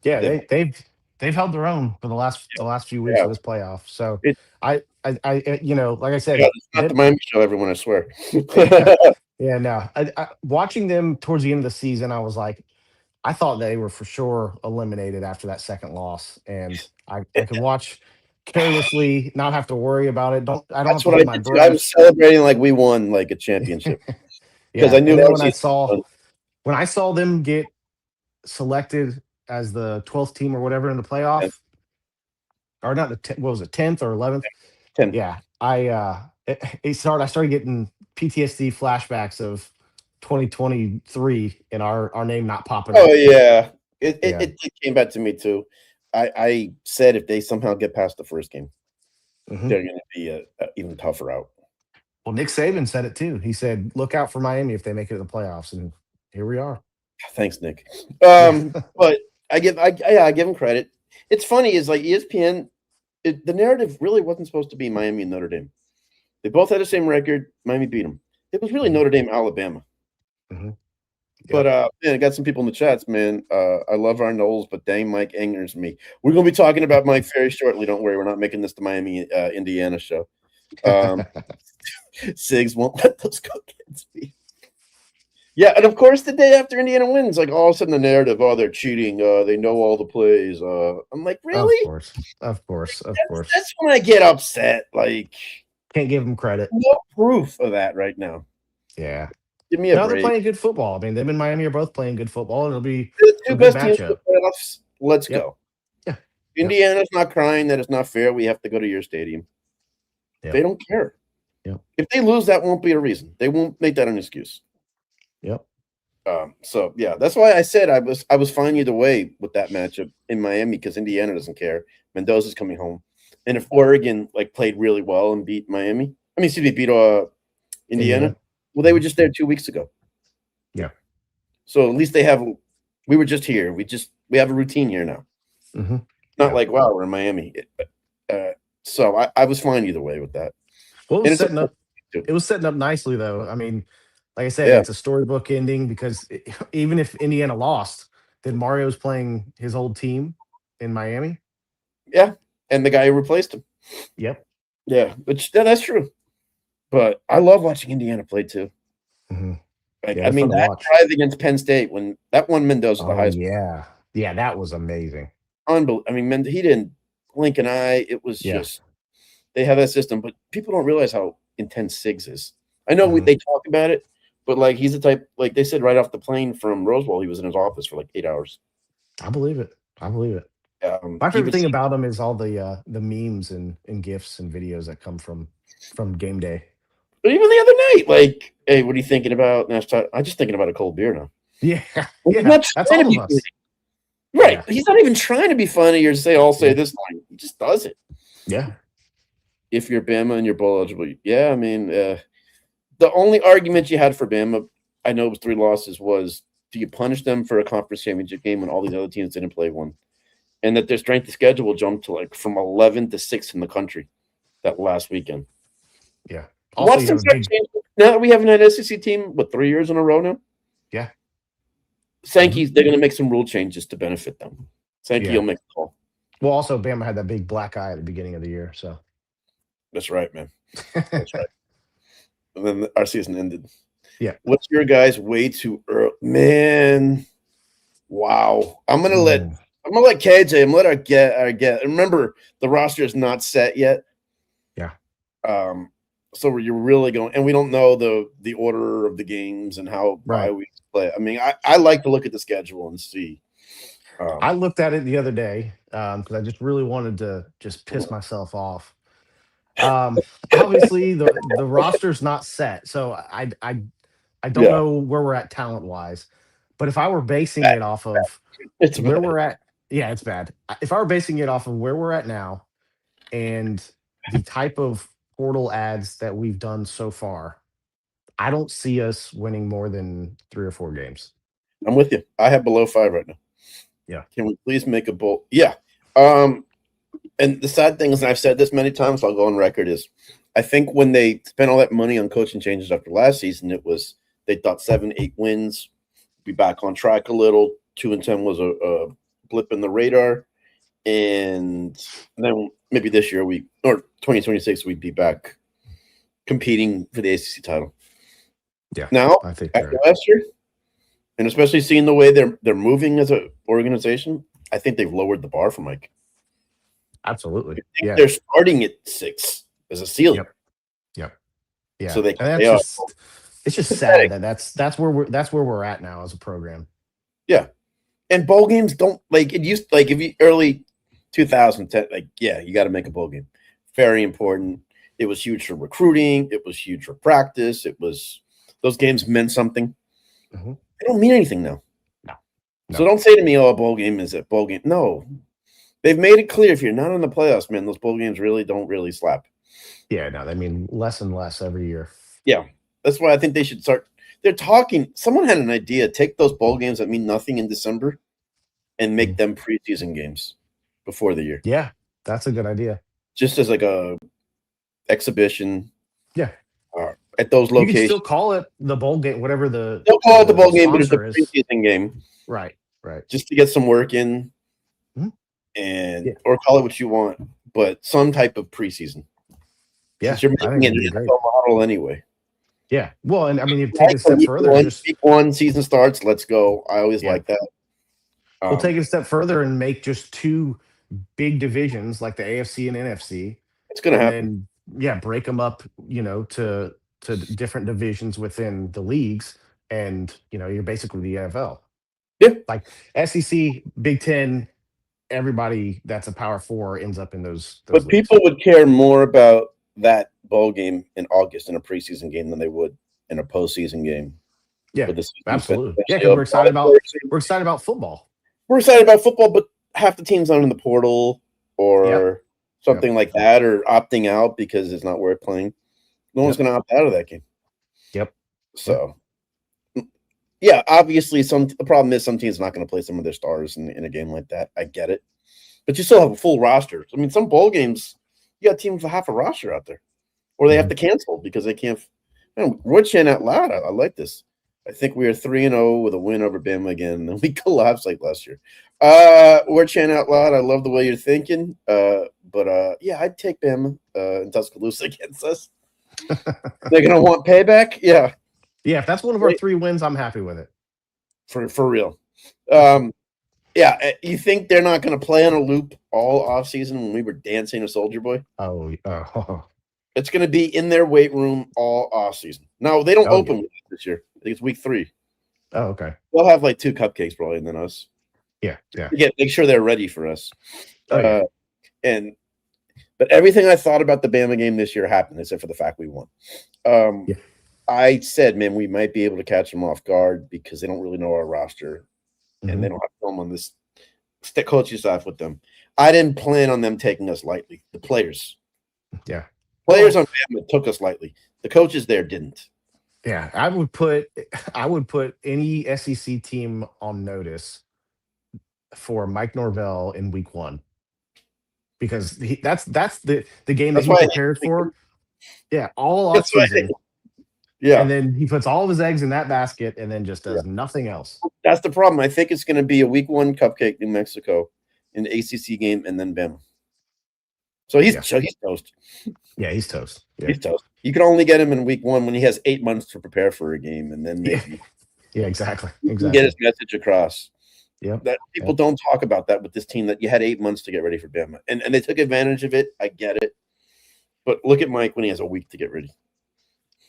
Speaker 2: Yeah,
Speaker 1: They've
Speaker 2: they've held their own for the last few weeks
Speaker 1: yeah.
Speaker 2: of this playoff. So
Speaker 1: It,
Speaker 2: like I
Speaker 1: yeah,
Speaker 2: said,
Speaker 1: it's not the Miami show, everyone, I swear.
Speaker 2: yeah, no. Watching them towards the end of the season, I was like, I thought they were for sure eliminated after that second loss, and I could watch carelessly, not have to worry about it. I don't have
Speaker 1: That's
Speaker 2: to
Speaker 1: what I
Speaker 2: hold my
Speaker 1: did too. I was
Speaker 2: breath.
Speaker 1: celebrating like we won like a championship because I
Speaker 2: Yeah,
Speaker 1: knew
Speaker 2: and then
Speaker 1: our season was done.
Speaker 2: when I saw them get selected as the 12th team or whatever in the
Speaker 1: And
Speaker 2: playoff, or not what was it, 10th or 11th?
Speaker 1: 10.
Speaker 2: Yeah, I started getting PTSD flashbacks of 2023 and our name not popping
Speaker 1: Oh,
Speaker 2: up.
Speaker 1: yeah. It it
Speaker 2: Yeah.
Speaker 1: it it came back to me too. I said if they somehow get past the first game,
Speaker 2: hmm
Speaker 1: they're gonna be a even tougher out.
Speaker 2: Well, Nick Saban said it too. He said, "Look out for Miami if they make it to the playoffs," and here we are.
Speaker 1: Thanks, Nick.
Speaker 2: Yeah.
Speaker 1: But I give him credit. It's funny is like ESPN, the narrative really wasn't supposed to be Miami and Notre Dame. They both had the same record. Miami beat them. It was really
Speaker 2: hmm
Speaker 1: Notre Dame, Alabama.
Speaker 2: hmm
Speaker 1: But
Speaker 2: Yep.
Speaker 1: man, I got some people in the chats, man. I love our Noles, but dang, Mike angers me. We're gonna be talking about Mike very shortly. Don't worry, we're not making this the Miami, Indiana show. Um, Sigs won't let those go kids be. Yeah, and of course, the day after Indiana wins, like all of a sudden the narrative, oh, they're cheating. They know all the plays. I'm like,
Speaker 2: Of
Speaker 1: really?
Speaker 2: course. Of course. Of
Speaker 1: That's
Speaker 2: course.
Speaker 1: that's when I get upset. Like,
Speaker 2: Can't give them credit.
Speaker 1: no proof of that right now.
Speaker 2: Yeah.
Speaker 1: Give me a
Speaker 2: No, they're
Speaker 1: break.
Speaker 2: playing good football. I mean, them and Miami are both playing good football, and it'll be
Speaker 1: The
Speaker 2: a
Speaker 1: two
Speaker 2: good
Speaker 1: best teams in
Speaker 2: matchup.
Speaker 1: the playoffs. Let's
Speaker 2: Yep.
Speaker 1: go.
Speaker 2: Yeah. Yep.
Speaker 1: Indiana's not crying that it's not fair. We have to go to your stadium. They
Speaker 2: Yep.
Speaker 1: don't care.
Speaker 2: Yep.
Speaker 1: If they lose, that won't be a reason. They won't make that an excuse.
Speaker 2: Yep.
Speaker 1: So yeah, that's why I said I was fine either way with that matchup in Miami because Indiana doesn't care. Mendoza's coming home, and if Oregon like played really well and beat Miami, I mean, excuse me, beat Indiana.
Speaker 2: Indiana.
Speaker 1: Well, they were just there 2 weeks ago,
Speaker 2: Yeah.
Speaker 1: so at least they have. We were just here. We have a routine here now.
Speaker 2: hmm
Speaker 1: Not
Speaker 2: Yeah.
Speaker 1: like wow, we're in Miami. So I was fine either way with that,
Speaker 2: Well,
Speaker 1: and it's a
Speaker 2: it was setting up nicely, though. I mean, like I said,
Speaker 1: yeah,
Speaker 2: it's a storybook ending because even if Indiana lost, then Mario's playing his old team in Miami.
Speaker 1: yeah, and the guy who replaced him.
Speaker 2: Yep.
Speaker 1: Yeah, which that's true. But I love watching Indiana play too.
Speaker 2: hmm
Speaker 1: Like,
Speaker 2: Yeah,
Speaker 1: I
Speaker 2: they're
Speaker 1: mean,
Speaker 2: fun to
Speaker 1: that
Speaker 2: watch.
Speaker 1: drive against Penn State when that won Mendoza the
Speaker 2: Oh
Speaker 1: Heisman.
Speaker 2: yeah, yeah, that was amazing.
Speaker 1: Unbelievable. I mean, he didn't blink an eye. It was
Speaker 2: Yeah.
Speaker 1: just they have that system, but people don't realize how intense Siggs is. I know
Speaker 2: hmm
Speaker 1: they talk about it, but like he's the type like they said right off the plane from Rosewell, he was in his office for like 8 hours.
Speaker 2: I believe it. I believe it. My
Speaker 1: He
Speaker 2: favorite
Speaker 1: would
Speaker 2: thing
Speaker 1: see
Speaker 2: about him is all the memes and gifs and videos that come from game day.
Speaker 1: but even the other night, like, hey, what are you thinking about? I'm just thinking about a cold beer now.
Speaker 2: Yeah,
Speaker 1: And he's
Speaker 2: yeah,
Speaker 1: not
Speaker 2: that's
Speaker 1: trying
Speaker 2: all
Speaker 1: to
Speaker 2: of
Speaker 1: be funny.
Speaker 2: us.
Speaker 1: Right.
Speaker 2: Yeah,
Speaker 1: He's not even trying to be funny or say, I'll say
Speaker 2: yeah,
Speaker 1: this line. He just does it.
Speaker 2: yeah.
Speaker 1: If you're Bama and you're bowl eligible, yeah, I mean, the only argument you had for Bama, I know it was 3 losses, was do you punish them for a conference championship game when all these other teams didn't play one? And that their strength of schedule jumped to like from 11 to 6 in the country that last weekend.
Speaker 2: Yeah. Also,
Speaker 1: Watch
Speaker 2: you
Speaker 1: them
Speaker 2: have a
Speaker 1: start
Speaker 2: big
Speaker 1: changing. Now that we haven't had an SEC team, 3 years in a row now?
Speaker 2: yeah.
Speaker 1: Sankey's, they're going to make some rule changes to benefit them. Sankey
Speaker 2: Yeah.
Speaker 1: will make the call.
Speaker 2: Well, also Bama had that big black eye at the beginning of the year, so
Speaker 1: That's right, man. That's right. And then our season ended.
Speaker 2: yeah.
Speaker 1: What's your guys' way too early? Man, wow.
Speaker 2: Mm,
Speaker 1: I'm gonna let KJ. I'm gonna let our get. Remember, the roster is not set yet.
Speaker 2: yeah.
Speaker 1: So you're really going, and we don't know the order of the games and how bye
Speaker 2: Right.
Speaker 1: weeks play. I mean, I like to look at the schedule and see. Um,
Speaker 2: I looked at it the other day because I just really wanted to just piss myself off. Um, Obviously, the roster's not set, so I don't
Speaker 1: yeah,
Speaker 2: know where we're at talent wise. But if I were basing
Speaker 1: bad.
Speaker 2: it off of
Speaker 1: It's
Speaker 2: where
Speaker 1: bad.
Speaker 2: we're at, yeah, it's bad. If I were basing it off of where we're at now and the type of portal ads that we've done so far, I don't see us winning more than 3 or 4 games.
Speaker 1: I'm with you. I have below 5 right now.
Speaker 2: Yeah.
Speaker 1: Can we please make a bowl? Yeah. Um, and the sad thing is, and I've said this many times, so I'll go on record, is I think when they spent all that money on coaching changes after last season, it was they thought 7, 8 wins, be back on track a little. 2-10 was a blip in the radar, and then maybe this year or 2026 we'd be back competing for the ACC title.
Speaker 2: Yeah.
Speaker 1: Now,
Speaker 2: I think
Speaker 1: after
Speaker 2: they're
Speaker 1: last year, and especially seeing the way they're moving as an organization, I think they've lowered the bar for Mike.
Speaker 2: absolutely.
Speaker 1: I think
Speaker 2: Yeah.
Speaker 1: they're starting at 6 as a ceiling,
Speaker 2: Yep. Yep. Yeah.
Speaker 1: so
Speaker 2: And
Speaker 1: they
Speaker 2: that's
Speaker 1: are
Speaker 2: just it's just sad
Speaker 1: pathetic.
Speaker 2: that that's where we're at now as a program.
Speaker 1: Yeah, and bowl games don't like it used like if you early 2010, like yeah, you got to make a bowl game. Very important. It was huge for recruiting. It was huge for practice. It was those games meant something.
Speaker 2: Mhm.
Speaker 1: They don't mean anything now.
Speaker 2: No.
Speaker 1: So
Speaker 2: No.
Speaker 1: don't say to me, "Oh, a bowl game is a bowl game." No, they've made it clear if you're not in the playoffs, man, those bowl games really don't really slap.
Speaker 2: Yeah, no, I mean less and less every year.
Speaker 1: Yeah, that's why I think they should start. They're talking. Someone had an idea. Take those bowl games that mean nothing in December and make
Speaker 2: Mhm.
Speaker 1: them preseason games before the year,
Speaker 2: Yeah, that's a good idea.
Speaker 1: just as like a exhibition
Speaker 2: Yeah.
Speaker 1: at those
Speaker 2: You can still
Speaker 1: locations.
Speaker 2: call it the bowl game, whatever the
Speaker 1: They'll call it the
Speaker 2: the
Speaker 1: bowl game, but it's a
Speaker 2: sponsor is.
Speaker 1: preseason game
Speaker 2: Right. Right.
Speaker 1: just to get some work in,
Speaker 2: Mhm.
Speaker 1: and
Speaker 2: Yeah.
Speaker 1: or call it what you want, but some type of preseason
Speaker 2: Yeah.
Speaker 1: since you're
Speaker 2: I think
Speaker 1: making an
Speaker 2: that'd be great.
Speaker 1: NFL model anyway.
Speaker 2: Yeah. Well, and I mean, you take
Speaker 1: Like
Speaker 2: it a
Speaker 1: for
Speaker 2: step further and just
Speaker 1: week one season starts. Let's go. I always
Speaker 2: yeah.
Speaker 1: like that.
Speaker 2: We'll take
Speaker 1: Um,
Speaker 2: it a step further and make just two big divisions like the AFC and NFC,
Speaker 1: it's gonna
Speaker 2: and
Speaker 1: happen.
Speaker 2: then yeah, break them up, to different divisions within the leagues, and you're basically the NFL.
Speaker 1: Yeah,
Speaker 2: Like SEC, Big Ten, everybody that's a Power Four ends up in those
Speaker 1: but
Speaker 2: leagues.
Speaker 1: people would care more about that bowl game in August in a preseason game than they would in a postseason game
Speaker 2: Yeah,
Speaker 1: with the season
Speaker 2: absolutely. Yeah,
Speaker 1: especially
Speaker 2: because
Speaker 1: of a lot of players.
Speaker 2: we're excited about football.
Speaker 1: We're excited about football, but half the teams not in the portal
Speaker 2: Yep.
Speaker 1: or
Speaker 2: Yep.
Speaker 1: something like that, or opting out because it's not worth playing. No one's
Speaker 2: Yep.
Speaker 1: going to opt out of that game.
Speaker 2: Yep. Yep.
Speaker 1: So, yeah, obviously, the problem is some teams are not going to play some of their stars in a game like that. I get it, but you still have a full roster. I mean, some bowl games you got teams with half a roster out there, or they have
Speaker 2: Mhm.
Speaker 1: to cancel because they can't. Man, we're chanting out loud. I like this. I think we are 3-0 with a win over Bama again, and we collapsed like last year. We're chanting out loud. I love the way you're thinking. But yeah, I'd take Bama in Tuscaloosa against us. They're gonna want payback. Yeah,
Speaker 2: Yeah, if that's one of our 3 wins, I'm happy with it.
Speaker 1: for real. Yeah, you think they're not gonna play on a loop all off season when we were dancing a Soldier Boy?
Speaker 2: Oh,
Speaker 1: It's gonna be in their weight room all off season. No, they don't
Speaker 2: oh yeah.
Speaker 1: open with us this year. I think it's week 3.
Speaker 2: Oh, okay.
Speaker 1: They'll have like 2 cupcakes probably, and then us.
Speaker 2: Yeah. Yeah.
Speaker 1: Yeah, make sure they're ready for us.
Speaker 2: Oh yeah.
Speaker 1: And but everything I thought about the Bama game this year happened, except for the fact we won.
Speaker 2: Yeah.
Speaker 1: I said, man, we might be able to catch them off guard because they don't really know our roster, and they
Speaker 2: Mhm.
Speaker 1: don't have film on this coaching staff with them. I didn't plan on them taking us lightly. The players
Speaker 2: Yeah.
Speaker 1: on
Speaker 2: Well,
Speaker 1: Bama took us lightly. The coaches there didn't.
Speaker 2: yeah, I would put any SEC team on notice for Mike Norvell in week 1 because that's the game that
Speaker 1: That's
Speaker 2: he
Speaker 1: why.
Speaker 2: prepared for. Yeah, all off
Speaker 1: That's why.
Speaker 2: season, and
Speaker 1: Yeah,
Speaker 2: then he puts all of his eggs in that basket and then just
Speaker 1: yeah.
Speaker 2: does nothing else.
Speaker 1: That's the problem. I think it's going to be a week 1 cupcake, New Mexico, in the ACC game, and then Bama. So
Speaker 2: Yeah.
Speaker 1: he's toast.
Speaker 2: Yeah, he's toast. Yeah.
Speaker 1: He's toast. You can only get him in week 1 when he has 8 months to prepare for a game, and then
Speaker 2: Yeah.
Speaker 1: maybe
Speaker 2: Yeah, exactly.
Speaker 1: he can get his message across.
Speaker 2: Yep.
Speaker 1: That people
Speaker 2: Yep.
Speaker 1: don't talk about that with this team, that you had 8 months to get ready for Bama, and they took advantage of it. I get it, but look at Mike when he has a week to get ready.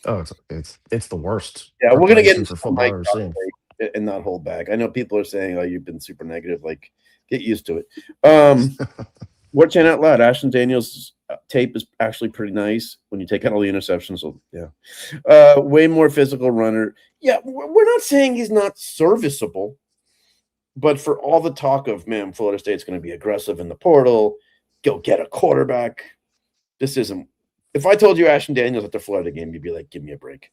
Speaker 2: Oh, it's the worst
Speaker 1: Yeah, we're gonna get
Speaker 2: preparation
Speaker 1: into
Speaker 2: for
Speaker 1: some
Speaker 2: football I've
Speaker 1: Mike
Speaker 2: ever
Speaker 1: talk
Speaker 2: seen.
Speaker 1: and not hold back. I know people are saying, "Oh, you've been super negative." Like, get used to it. Watch out loud. Ashton Daniels' tape is actually pretty nice when you take out all the interceptions. So yeah, way more physical runner. Yeah, we're not saying he's not serviceable, but for all the talk of man, Florida State's going to be aggressive in the portal, go get a quarterback. This isn't. If I told you Ashton Daniels at the Florida game, you'd be like, "Give me a break."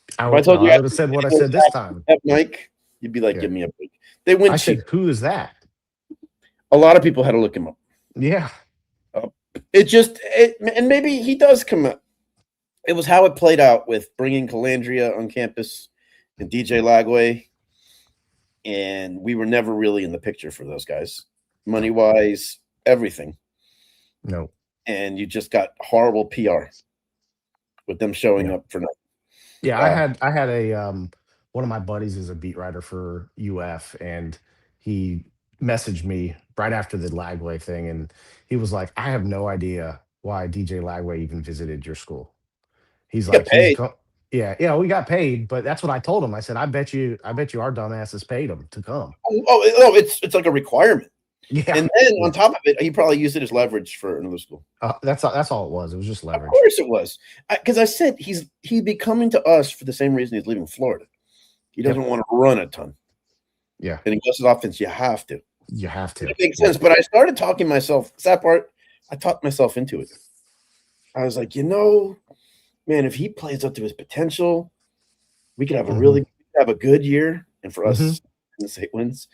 Speaker 1: If I told you
Speaker 2: I would have
Speaker 1: Ashton
Speaker 2: said what I
Speaker 1: Daniels
Speaker 2: said this time.
Speaker 1: at Mike, you'd be like,
Speaker 2: Yeah.
Speaker 1: "Give me a break." They went
Speaker 2: I
Speaker 1: cheap.
Speaker 2: said, who is that?
Speaker 1: A lot of people had to look him up.
Speaker 2: Yeah.
Speaker 1: And maybe he does come up. It was how it played out with bringing Calandria on campus and DJ Lagway, and we were never really in the picture for those guys, money wise, everything.
Speaker 2: No.
Speaker 1: And you just got horrible PR with them showing up for nothing.
Speaker 2: Yeah, I had a one of my buddies is a beat writer for UF, and he messaged me right after the Lagway thing, and he was like, "I have no idea why DJ Lagway even visited your school." He's
Speaker 1: Get
Speaker 2: like,
Speaker 1: paid.
Speaker 2: yeah, we got paid, but that's what I told him. I said, I bet you our dumbasses paid him to come."
Speaker 1: Oh, it's like a requirement.
Speaker 2: Yeah,
Speaker 1: And then on top of it, he probably used it as leverage for another school.
Speaker 2: that's all it was. It was just leverage.
Speaker 1: Of course it was, because I said he'd be coming to us for the same reason he's leaving Florida. He doesn't want to run a ton.
Speaker 2: Yeah,
Speaker 1: and in Gus's offense, you have to.
Speaker 2: You have to.
Speaker 1: It makes sense, but I started talking myself. That part, I talked myself into it. I was like, man, if he plays up to his potential, we could have a good year, and for us, the state wins.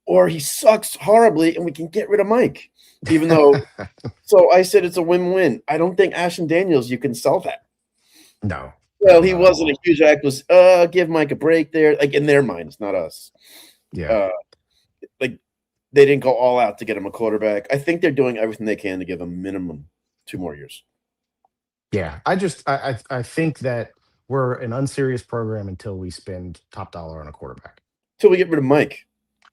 Speaker 1: Or he sucks horribly, and we can get rid of Mike. Even though, so I said it's a win-win. I don't think Ashton Daniels, you can sell that.
Speaker 2: No.
Speaker 1: Well, he wasn't a huge acquisition. Give Mike a break there. Like in their minds, not us.
Speaker 2: Yeah.
Speaker 1: Like they didn't go all out to get him a quarterback. I think they're doing everything they can to give him minimum 2 more years.
Speaker 2: Yeah, I think that we're an unserious program until we spend top dollar on a quarterback.
Speaker 1: Till we get rid of Mike.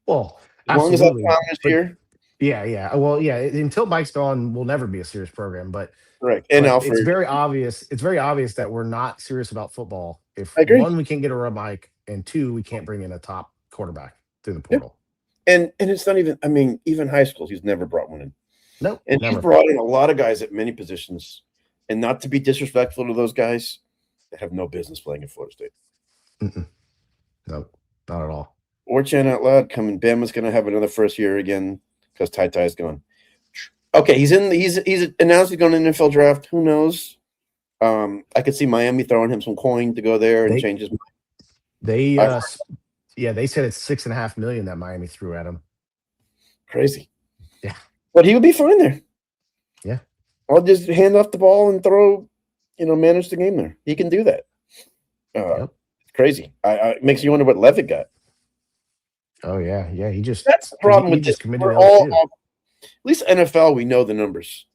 Speaker 2: Well,
Speaker 1: as long as that time is here.
Speaker 2: Yeah. Well, yeah. Until Mike's gone, we'll never be a serious program. But
Speaker 1: correct. And Alfred,
Speaker 2: it's very obvious. It's very obvious that we're not serious about football. If
Speaker 1: I agree.
Speaker 2: 1, we can't get rid of Mike, and 2, we can't bring in a top quarterback through the portal.
Speaker 1: Yeah. And it's not even. I mean, even high school, he's never brought one in.
Speaker 2: No,
Speaker 1: and
Speaker 2: never.
Speaker 1: He's brought in a lot of guys at many positions. And not to be disrespectful to those guys, that have no business playing at Florida State.
Speaker 2: No, not at all.
Speaker 1: Or Chan out loud coming. Bama's going to have another first year again because Ty is gone. Okay, he's announced he's going to the NFL draft. Who knows? I could see Miami throwing him some coin to go there and change his mind.
Speaker 2: They said it's $6.5 million that Miami threw at him.
Speaker 1: Crazy.
Speaker 2: Yeah,
Speaker 1: but he would be fine there.
Speaker 2: Yeah,
Speaker 1: I'll just hand off the ball and throw. Manage the game there. He can do that. It's crazy. It makes you wonder what Levitt got.
Speaker 2: Oh yeah.
Speaker 1: That's the problem with this. We're all, at least NFL, we know the numbers.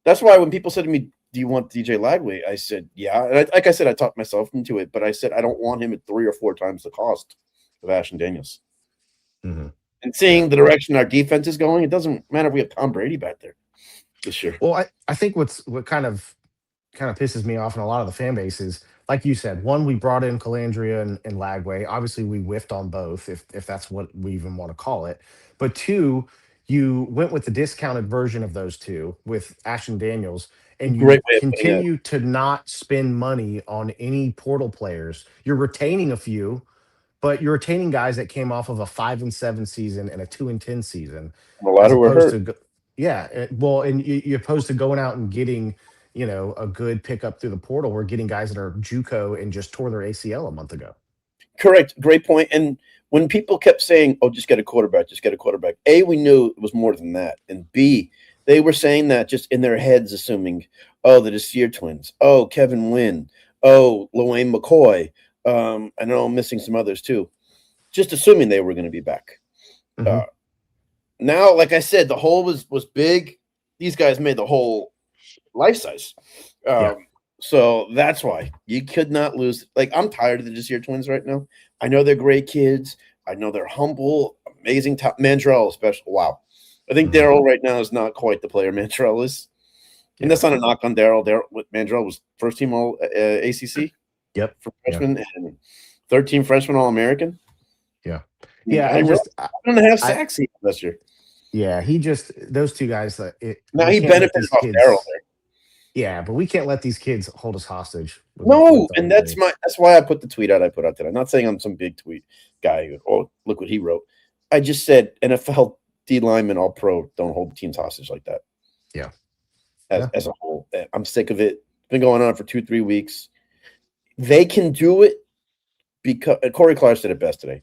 Speaker 1: That's why when people said to me, "Do you want DJ Lagway?" I said, "Yeah." And like I said, I talked myself into it, but I said I don't want him at 3 or 4 times the cost of Ashton Daniels. And seeing the direction our defense is going, it doesn't matter if we have Tom Brady back there this year.
Speaker 2: Well, I think what kind of pisses me off in a lot of the fan base is, like you said, 1, we brought in Calandria and Lagway. Obviously, we whiffed on both, if that's what we even want to call it. But 2, you went with the discounted version of those 2 with Ashton Daniels, and you continue to not spend money on any portal players. You're retaining a few, but you're retaining guys that came off of a 5-7 season and a 2-10 season.
Speaker 1: A lot who were hurt.
Speaker 2: And you're opposed to going out and getting a good pickup through the portal. We're getting guys that are JUCO and just tore their ACL a month ago.
Speaker 1: Correct. Great point. And when people kept saying, "Oh, just get a quarterback, A, we knew it was more than that. And B, they were saying that just in their heads, assuming, oh, the Desir twins, oh, Kevin Wynn, oh, Loane McCoy. I know I'm missing some others too. Just assuming they were going to be back. Now, like I said, the hole was big. These guys made the hole life size. So that's why you could not lose. Like, I'm tired of the Desir twins right now. I know they're great kids. I know they're humble, amazing. Mandrell, especially. Wow. I think Daryl right now is not quite the player Mandrell is. And that's not a knock on Daryl. Mandrell was first team all ACC.
Speaker 2: Yep.
Speaker 1: For freshman and 13 freshman All American.
Speaker 2: Yeah.
Speaker 1: I mean,
Speaker 2: Yeah,
Speaker 1: I didn't realize 7.5
Speaker 2: I
Speaker 1: sacks he had this year.
Speaker 2: yeah, he just those 2 guys,
Speaker 1: Now
Speaker 2: we
Speaker 1: he
Speaker 2: can't let
Speaker 1: benefited
Speaker 2: these
Speaker 1: off Daryl
Speaker 2: kids.
Speaker 1: there.
Speaker 2: Yeah, but we can't let these kids hold us hostage with
Speaker 1: No,
Speaker 2: the
Speaker 1: and
Speaker 2: whole thing.
Speaker 1: that's why I put the tweet out I put out today. I'm not saying I'm some big tweet guy. Oh, look what he wrote. I just said NFL D linemen all pro don't hold teams hostage like that
Speaker 2: Yeah.
Speaker 1: as
Speaker 2: Yeah.
Speaker 1: as a whole. I'm sick of it. It's been going on for 2-3 weeks. They can do it because Corey Clark said it best today.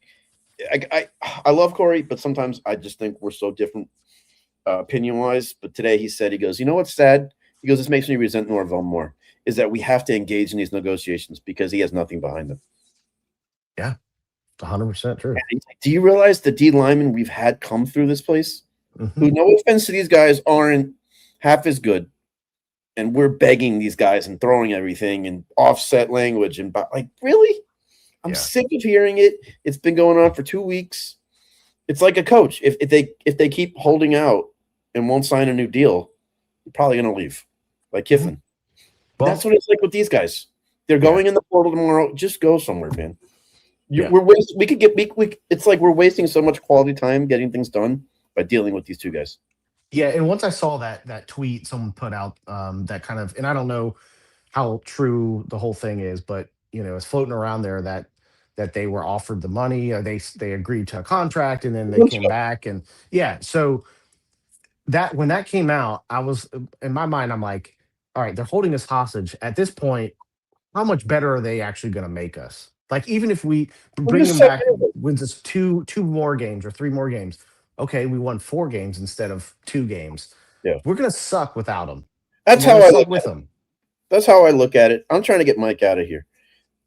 Speaker 1: I love Corey, but sometimes I just think we're so different opinion wise. But today he said, he goes, you know what's sad? He goes, this makes me resent Norvell more. Is that we have to engage in these negotiations because he has nothing behind them.
Speaker 2: Yeah. 100% true.
Speaker 1: And he's like, do you realize the D linemen we've had come through this place,
Speaker 2: Mhm.
Speaker 1: who, no offense to these guys, aren't half as good, and we're begging these guys and throwing everything and offset language and like, really? I'm
Speaker 2: Yeah.
Speaker 1: sick of hearing it. It's been going on for 2 weeks. It's like a coach. If they keep holding out and won't sign a new deal, you're probably going to leave, like
Speaker 2: Mhm.
Speaker 1: Kiffin. That's
Speaker 2: Well,
Speaker 1: what it's like with these guys. They're
Speaker 2: yeah.
Speaker 1: going in the portal tomorrow. Just go somewhere, man.
Speaker 2: Yeah.
Speaker 1: We're waste. We could get. It's like we're wasting so much quality time getting things done by dealing with these 2 guys.
Speaker 2: Yeah, and once I saw that tweet someone put out, that kind of, and I don't know how true the whole thing is, but it's floating around there that they were offered the money, or they agreed to a contract, and then they came back, and yeah. So that when that came out, I was in my mind, I'm like, all right, they're holding us hostage at this point. How much better are they actually going to make us? Like, even if we
Speaker 1: We're
Speaker 2: bring
Speaker 1: just
Speaker 2: them
Speaker 1: so
Speaker 2: back, wins us two more games or 3 more games. Okay, we won 4 games instead of 2 games.
Speaker 1: yeah.
Speaker 2: We're gonna suck without them, and
Speaker 1: That's
Speaker 2: we're
Speaker 1: how
Speaker 2: gonna
Speaker 1: I look
Speaker 2: suck
Speaker 1: at
Speaker 2: with
Speaker 1: it.
Speaker 2: them.
Speaker 1: That's how I look at it. I'm trying to get Mike out of here.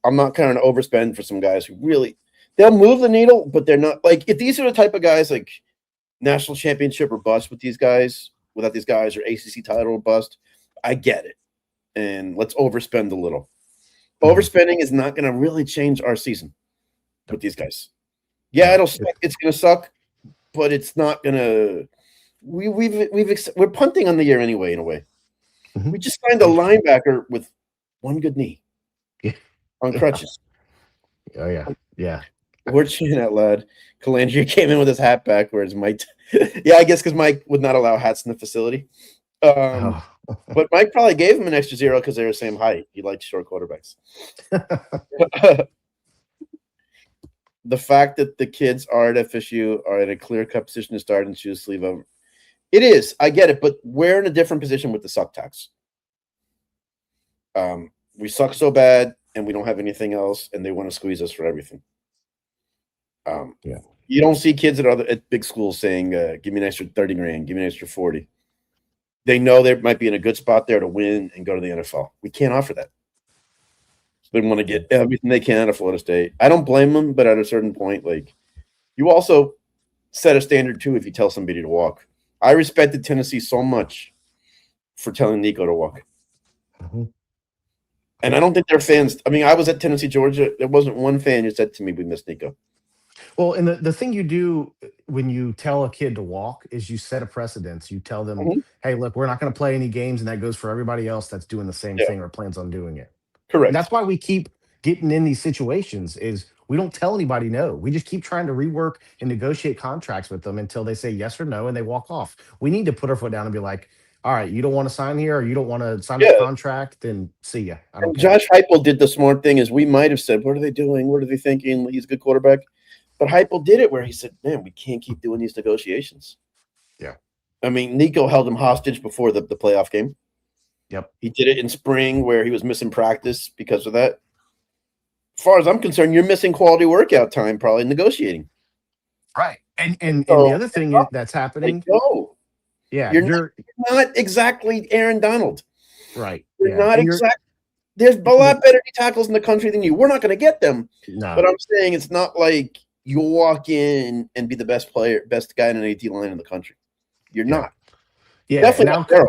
Speaker 1: I'm not trying to overspend for some guys who really they'll move the needle, but they're not like if these are the type of guys like national championship or bust with these guys, without these guys or ACC title or bust. I get it, and let's overspend a little.
Speaker 2: Mhm.
Speaker 1: Overspending is not going to really change our season with
Speaker 2: Nope.
Speaker 1: these guys. Yeah,
Speaker 2: No.
Speaker 1: it'll suck. It's going to suck, but it's not going to. We're punting on the year anyway. In a way,
Speaker 2: Mhm.
Speaker 1: we just signed a
Speaker 2: We
Speaker 1: linebacker with one good knee
Speaker 2: Yeah.
Speaker 1: on
Speaker 2: Yeah.
Speaker 1: crutches.
Speaker 2: Oh, yeah. Yeah.
Speaker 1: We're cheering out loud. Calandria came in with his hat back, whereas Mike, yeah, I guess because Mike would not allow hats in the facility.
Speaker 2: Oh.
Speaker 1: But Mike probably gave him an extra 0 because they're the same height. He likes short quarterbacks. The fact that the kids are at FSU are in a clear-cut position to start and choose sleeve over. It is. I get it, but we're in a different position with the suck tax. We suck so bad, and we don't have anything else, and they want to squeeze us for everything.
Speaker 2: Yeah.
Speaker 1: You don't see kids at big schools saying, "Give me an extra 30 grand, give me an extra 40." They know they might be in a good spot there to win and go to the NFL. We can't offer that. They want to get everything they can out of Florida State. I don't blame them, but at a certain point, like you also set a standard too if you tell somebody to walk. I respected Tennessee so much for telling Nico to walk.
Speaker 2: Mhm.
Speaker 1: And I don't think they're fans. I mean, I was at Tennessee, Georgia. There wasn't one fan who said to me, we miss Nico.
Speaker 2: Well, and the thing you do when you tell a kid to walk is you set a precedence. You tell them,
Speaker 1: Mhm.
Speaker 2: "Hey, look, we're not going to play any games," and that goes for everybody else that's doing the same
Speaker 1: Yeah,
Speaker 2: thing or plans on doing it. And
Speaker 1: correct.
Speaker 2: that's why we keep getting in these situations is we don't tell anybody no. We just keep trying to rework and negotiate contracts with them until they say yes or no and they walk off. We need to put our foot down and be like, all right, you don't want to sign here or you don't want to sign that
Speaker 1: Yeah.
Speaker 2: contract, then see ya. I don't
Speaker 1: And
Speaker 2: care.
Speaker 1: Josh Heupel did the smart thing is we might have said, what are they doing? What are they thinking? He's a good quarterback. But Heupel did it where he said, man, we can't keep doing these negotiations.
Speaker 2: Yeah.
Speaker 1: I mean, Nico held him hostage before the playoff game.
Speaker 2: Yep.
Speaker 1: He did it in spring where he was missing practice because of that. As far as I'm concerned, you're missing quality workout time probably negotiating.
Speaker 2: Right. And the
Speaker 1: So
Speaker 2: other thing that's
Speaker 1: like,
Speaker 2: happening,
Speaker 1: no,
Speaker 2: yeah,
Speaker 1: you're not exactly Aaron Donald.
Speaker 2: right.
Speaker 1: You're
Speaker 2: Yeah.
Speaker 1: not
Speaker 2: And you're
Speaker 1: exactly. There's a lot better D tackles in the country than you. We're not going to get them,
Speaker 2: no.
Speaker 1: but I'm saying it's not like you'll walk in and be the best player, best guy in an AT line in the country. You're
Speaker 2: Yeah.
Speaker 1: not.
Speaker 2: Yeah. And
Speaker 1: Definitely
Speaker 2: now
Speaker 1: not Daryl.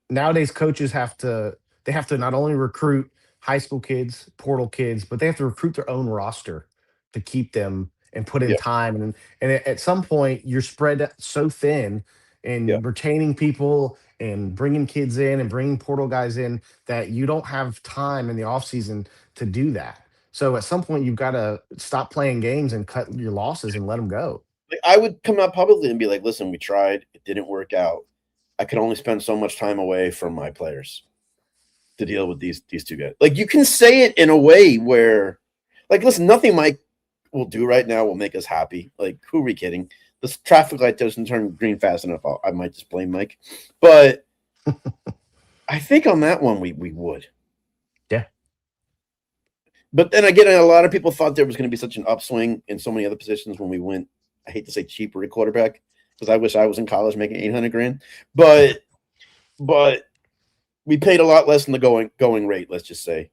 Speaker 2: nowadays coaches have to not only recruit high school kids, portal kids, but they have to recruit their own roster to keep them and put in
Speaker 1: Yeah,
Speaker 2: time. And at some point, you're spread so thin
Speaker 1: yeah,
Speaker 2: in retaining people and bringing kids in and bringing portal guys in that you don't have time in the off season to do that. So at some point, you've got to stop playing games and cut your losses and let them go.
Speaker 1: Like, I would come out publicly and be like, "Listen, we tried. It didn't work out. I could only spend so much time away from my players to deal with these two guys." Like, you can say it in a way where, like, listen, nothing Mike will do right now will make us happy. Like, who are we kidding? This traffic light doesn't turn green fast enough. I might just blame Mike, but I think on that one we would.
Speaker 2: Yeah.
Speaker 1: But then again, a lot of people thought there was going to be such an upswing in so many other positions when we went. I hate to say cheaper at quarterback because I wish I was in college making 800 grand, but we paid a lot less than the going rate. Let's just say,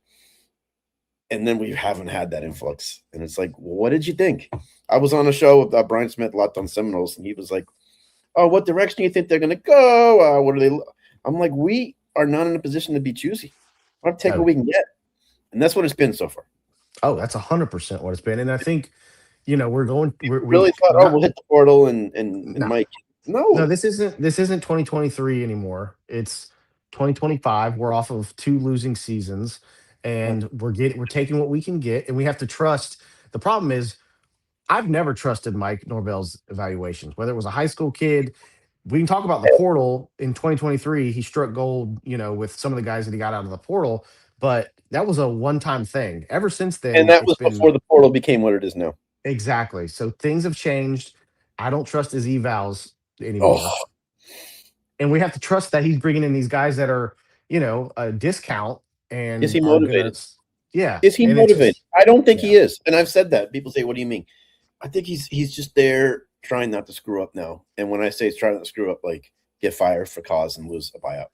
Speaker 1: and then we haven't had that influx. And it's like, well, what did you think? I was on a show with Brian Smith, locked on Seminoles, and he was like, "Oh, what direction do you think they're going to go? What are they?" I'm like, we are not in a position to be choosy. I'll take what we can get, and that's what it's been so far.
Speaker 2: Oh, that's 100% what it's been. And I think, we're going. We
Speaker 1: really thought, we'll hit the portal and
Speaker 2: no.
Speaker 1: Mike.
Speaker 2: No, this isn't 2023 anymore. It's 2025. We're off of 2 losing seasons, and we're taking what we can get, and we have to trust. The problem is, I've never trusted Mike Norvell's evaluations, whether it was a high school kid. We can talk about the portal in 2023. He struck gold, with some of the guys that he got out of the portal, but that was a one-time thing. Ever since then,
Speaker 1: and that was before the portal became what it is now.
Speaker 2: Exactly. So things have changed. I don't trust his evals anymore.
Speaker 1: Oh.
Speaker 2: And we have to trust that he's bringing in these guys that are, a discount. And
Speaker 1: is he motivated?
Speaker 2: Yeah.
Speaker 1: Is he motivated? I don't think he is. And I've said that. People say, "What do you mean?" I think he's just there trying not to screw up now. And when I say he's trying not to screw up, like get fired for cause and lose a buyout.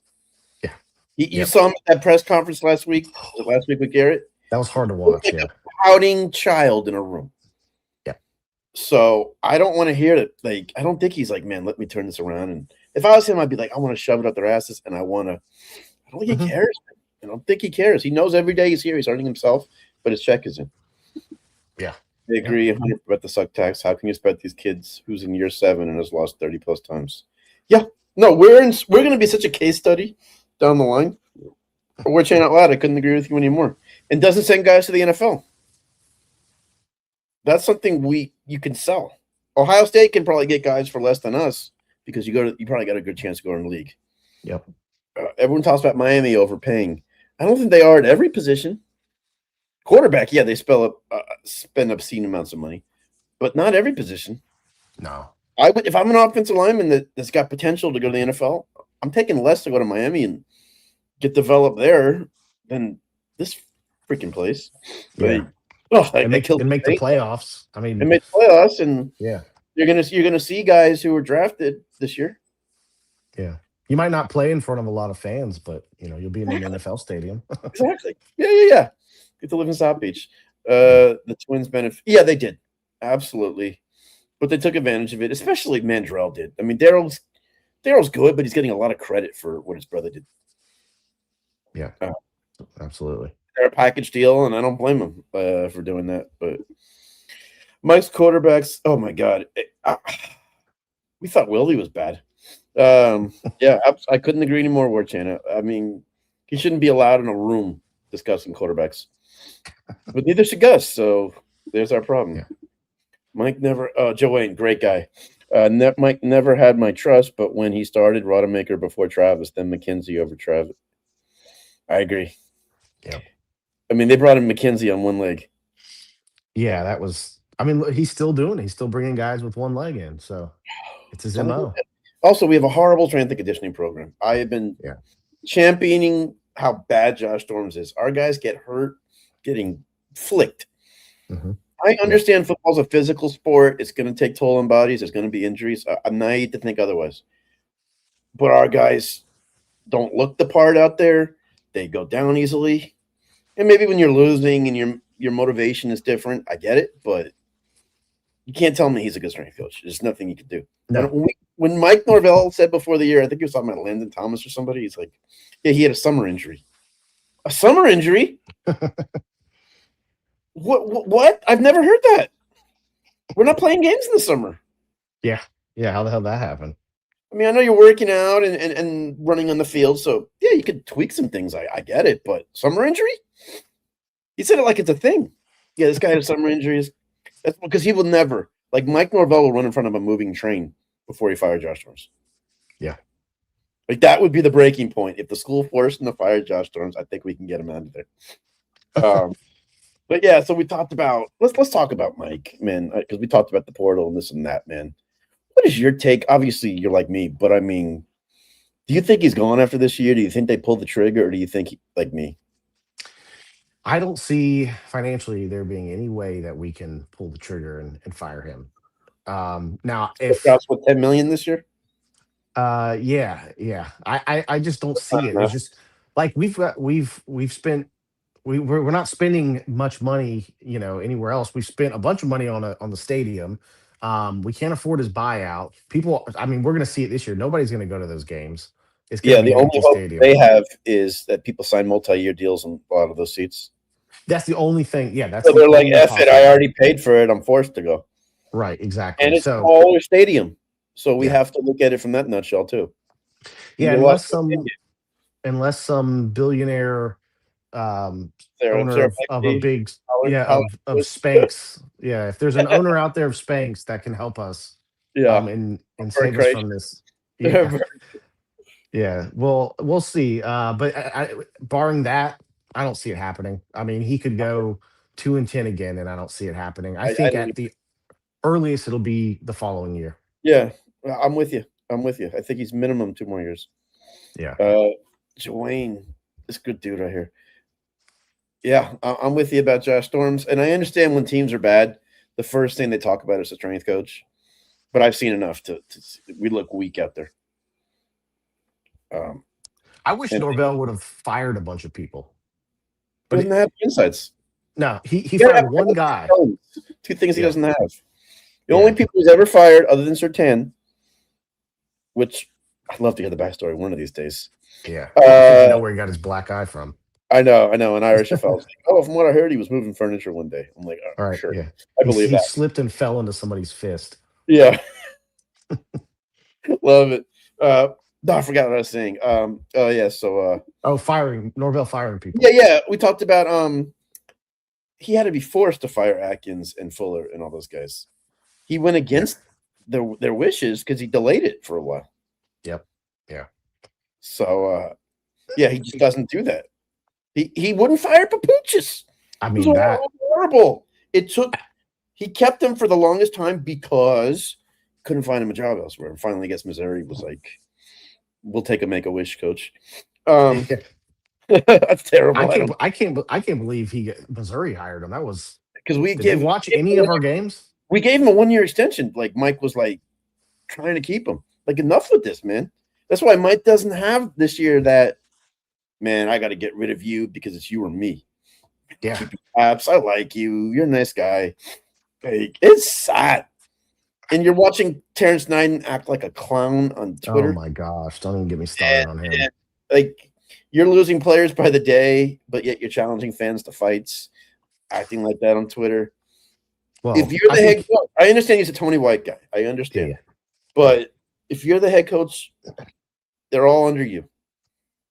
Speaker 2: Yeah.
Speaker 1: You saw him at that press conference last week with Garrett?
Speaker 2: That was hard to watch.
Speaker 1: Like a pouting child in a room.
Speaker 2: Yeah.
Speaker 1: So I don't want to hear it. Like, I don't think he's like, "Man, let me turn this around." And if I was him, I'd be like, "I want to shove it up their asses." And I don't think he cares. I don't think he cares. He knows every day he's here. He's earning himself, but his check is in.
Speaker 2: Yeah.
Speaker 1: I agree 100% about the suck tax. How can you expect these kids who's in year 7 and has lost 30 plus times? Yeah. No, we're going to be such a case study down the line. We're saying out loud, I couldn't agree with you anymore. And doesn't send guys to the NFL. That's something you can sell. Ohio State can probably get guys for less than us because you probably got a good chance to go in the league.
Speaker 2: Yep.
Speaker 1: Everyone talks about Miami overpaying. I don't think they are at every position. Quarterback, yeah, they spend obscene amounts of money, but not every position.
Speaker 2: No.
Speaker 1: If I'm an offensive lineman that's got potential to go to the NFL, I'm taking less to go to Miami and get developed there than this freaking place.
Speaker 2: Yeah.
Speaker 1: But,
Speaker 2: make the playoffs. I mean,
Speaker 1: and make the playoffs, and
Speaker 2: yeah,
Speaker 1: you're gonna see guys who were drafted this year.
Speaker 2: Yeah. You might not play in front of a lot of fans, but you'll be in an NFL stadium.
Speaker 1: Exactly. Yeah. Get to live in South Beach. The Twins benefit. Yeah, they did. Absolutely. But they took advantage of it, especially Mandrell did. I mean, Daryl's good, but he's getting a lot of credit for what his brother did.
Speaker 2: Yeah. Absolutely.
Speaker 1: They're a package deal, and I don't blame him for doing that. But Mike's quarterbacks, oh my God. We thought Willie was bad. Yeah, I couldn't agree anymore, War Chana. I mean, he shouldn't be allowed in a room discussing quarterbacks. But neither should Gus, so there's our problem.
Speaker 2: Yeah.
Speaker 1: Mike never Joe Wayne, great guy. Mike never had my trust, but when he started, Rodemaker before Travis, then McKenzie over Travis. I agree.
Speaker 2: Yeah.
Speaker 1: I mean, they brought in McKenzie on one leg.
Speaker 2: Yeah, that was – I mean, he's still doing it. He's still bringing guys with one leg in, so it's his MO.
Speaker 1: Also, we have a horrible strength and conditioning program. I have been championing how bad Josh Storms is. Our guys get hurt, getting flicked.
Speaker 2: Mm-hmm.
Speaker 1: I understand football's a physical sport. It's going to take toll on bodies. There's going to be injuries. I'm naive to think otherwise. But our guys don't look the part out there. They go down easily. And maybe when you're losing and your motivation is different, I get it. But you can't tell me he's a good strength coach. There's nothing you can do.
Speaker 2: No.
Speaker 1: When Mike Norvell said before the year, I think he was talking about Landon Thomas or somebody, he's like, yeah, he had a summer injury. A summer injury? What? I've never heard that. We're not playing games in the summer.
Speaker 2: Yeah. How the hell that happened?
Speaker 1: I mean, I know you're working out and running on the field, so you could tweak some things. I get it, but summer injury? He said it like it's a thing. Yeah, this guy has summer injuries. That's because he will never, like Mike Norvell will run in front of a moving train before he fired Josh Storms.
Speaker 2: Yeah.
Speaker 1: Like that would be the breaking point. If the school forced him to fire Josh Storms, I think we can get him out of there. But yeah, so we talked about let's talk about Mike, man, because we talked about the portal and this and that, man. What is your take? Obviously, you're like me, but I mean, do you think he's gone after this year? Do you think they pulled the trigger, or do you think like me?
Speaker 2: I don't see financially there being any way that we can pull the trigger and fire him. Now, if
Speaker 1: Drops with 10 million this year.
Speaker 2: yeah. I just don't
Speaker 1: Not
Speaker 2: see it. It's
Speaker 1: enough.
Speaker 2: just like we've spent we're not spending much money, anywhere else. We spent a bunch of money on the stadium. We can't afford his buyout. People, I mean, we're going to see it this year. Nobody's going to go to those games. It's going
Speaker 1: Yeah,
Speaker 2: to be
Speaker 1: the
Speaker 2: an
Speaker 1: only
Speaker 2: empty
Speaker 1: hope
Speaker 2: stadium.
Speaker 1: they have is that people sign multi-year deals on a lot of those seats.
Speaker 2: That's the only thing. Yeah, that's
Speaker 1: So
Speaker 2: the
Speaker 1: they're like,
Speaker 2: only
Speaker 1: "F it, I
Speaker 2: possibility.
Speaker 1: already paid for it. I'm forced to go."
Speaker 2: Right,
Speaker 1: And
Speaker 2: exactly.
Speaker 1: it's
Speaker 2: So
Speaker 1: smaller stadium, so we
Speaker 2: yeah,
Speaker 1: have to look at it from that nutshell too. You
Speaker 2: yeah.
Speaker 1: get lost
Speaker 2: Unless some billionaire owner
Speaker 1: Sarah
Speaker 2: of a
Speaker 1: McPhee,
Speaker 2: big
Speaker 1: Howard,
Speaker 2: yeah
Speaker 1: Howard
Speaker 2: of Spanx. Yeah, if there's an owner out there of Spanx that can help us
Speaker 1: yeah,
Speaker 2: and
Speaker 1: for
Speaker 2: save us
Speaker 1: Christ.
Speaker 2: from this. Yeah. Yeah, well, we'll see. But barring that, I don't see it happening. I mean, he could go 2-10 again, and I don't see it happening. I
Speaker 1: I
Speaker 2: think
Speaker 1: don't.
Speaker 2: at the earliest it'll be the following year.
Speaker 1: Yeah, I'm with you. I'm with you. I think he's minimum 2 more years.
Speaker 2: Yeah.
Speaker 1: Uh, Dwayne, this good dude right here. Yeah, I'm with you about Josh Storms, and I understand when teams are bad, the first thing they talk about is the strength coach. But I've seen enough to we look weak out there. Um,
Speaker 2: I wish
Speaker 1: and
Speaker 2: Norvell would have fired a bunch of people,
Speaker 1: he
Speaker 2: but
Speaker 1: doesn't have insights.
Speaker 2: no, he
Speaker 1: You gotta
Speaker 2: fired
Speaker 1: have
Speaker 2: one guy.
Speaker 1: two things he
Speaker 2: Yeah,
Speaker 1: doesn't have. The only
Speaker 2: yeah,
Speaker 1: people he's ever fired, other than Sertan, which I'd love to hear the backstory one of these days.
Speaker 2: yeah. I think you
Speaker 1: Uh,
Speaker 2: know where he got his black eye from.
Speaker 1: I know. An Irish fellow. Like, oh, from what I heard, he was moving furniture one day. I'm like, oh,
Speaker 2: All right,
Speaker 1: sure,
Speaker 2: yeah.
Speaker 1: I
Speaker 2: He
Speaker 1: believe
Speaker 2: he
Speaker 1: that.
Speaker 2: slipped and fell into somebody's fist.
Speaker 1: Yeah, love it. No, I forgot what I was saying. Oh yeah, so
Speaker 2: Oh, firing Norvell firing people.
Speaker 1: yeah. We talked about he had to be forced to fire Atkins and Fuller and all those guys. He went
Speaker 2: Yeah.
Speaker 1: against their wishes because he delayed it for a while.
Speaker 2: Yep. Yeah.
Speaker 1: So yeah, he just doesn't do that. He wouldn't fire Papuchis.
Speaker 2: I
Speaker 1: It was
Speaker 2: mean that.
Speaker 1: horrible. He kept him for the longest time because couldn't find him a job elsewhere. And finally, I guess Missouri was like, "We'll take a Make-A-Wish coach." That's terrible. I don't
Speaker 2: I can't believe Missouri hired him. That was.
Speaker 1: because
Speaker 2: Did they watch any of our games?
Speaker 1: we gave him a 1-year extension. Like Mike was like trying to keep him. Like enough with this, man. That's why Mike doesn't have this year that man. I got to get rid of you because it's you or me.
Speaker 2: Yeah.
Speaker 1: Keep your apps. I like you. You're a nice guy. Like, it's sad. And you're watching Terrence Knighton act like a clown on
Speaker 2: Oh
Speaker 1: Twitter.
Speaker 2: my gosh! Don't even get me started on him.
Speaker 1: Like you're losing players by the day, but yet you're challenging fans to fights, acting like that on Twitter.
Speaker 2: Well,
Speaker 1: If you're
Speaker 2: I
Speaker 1: the head
Speaker 2: think
Speaker 1: coach, I understand he's a Tony White guy. I understand.
Speaker 2: yeah.
Speaker 1: But if you're the head coach, they're all under you.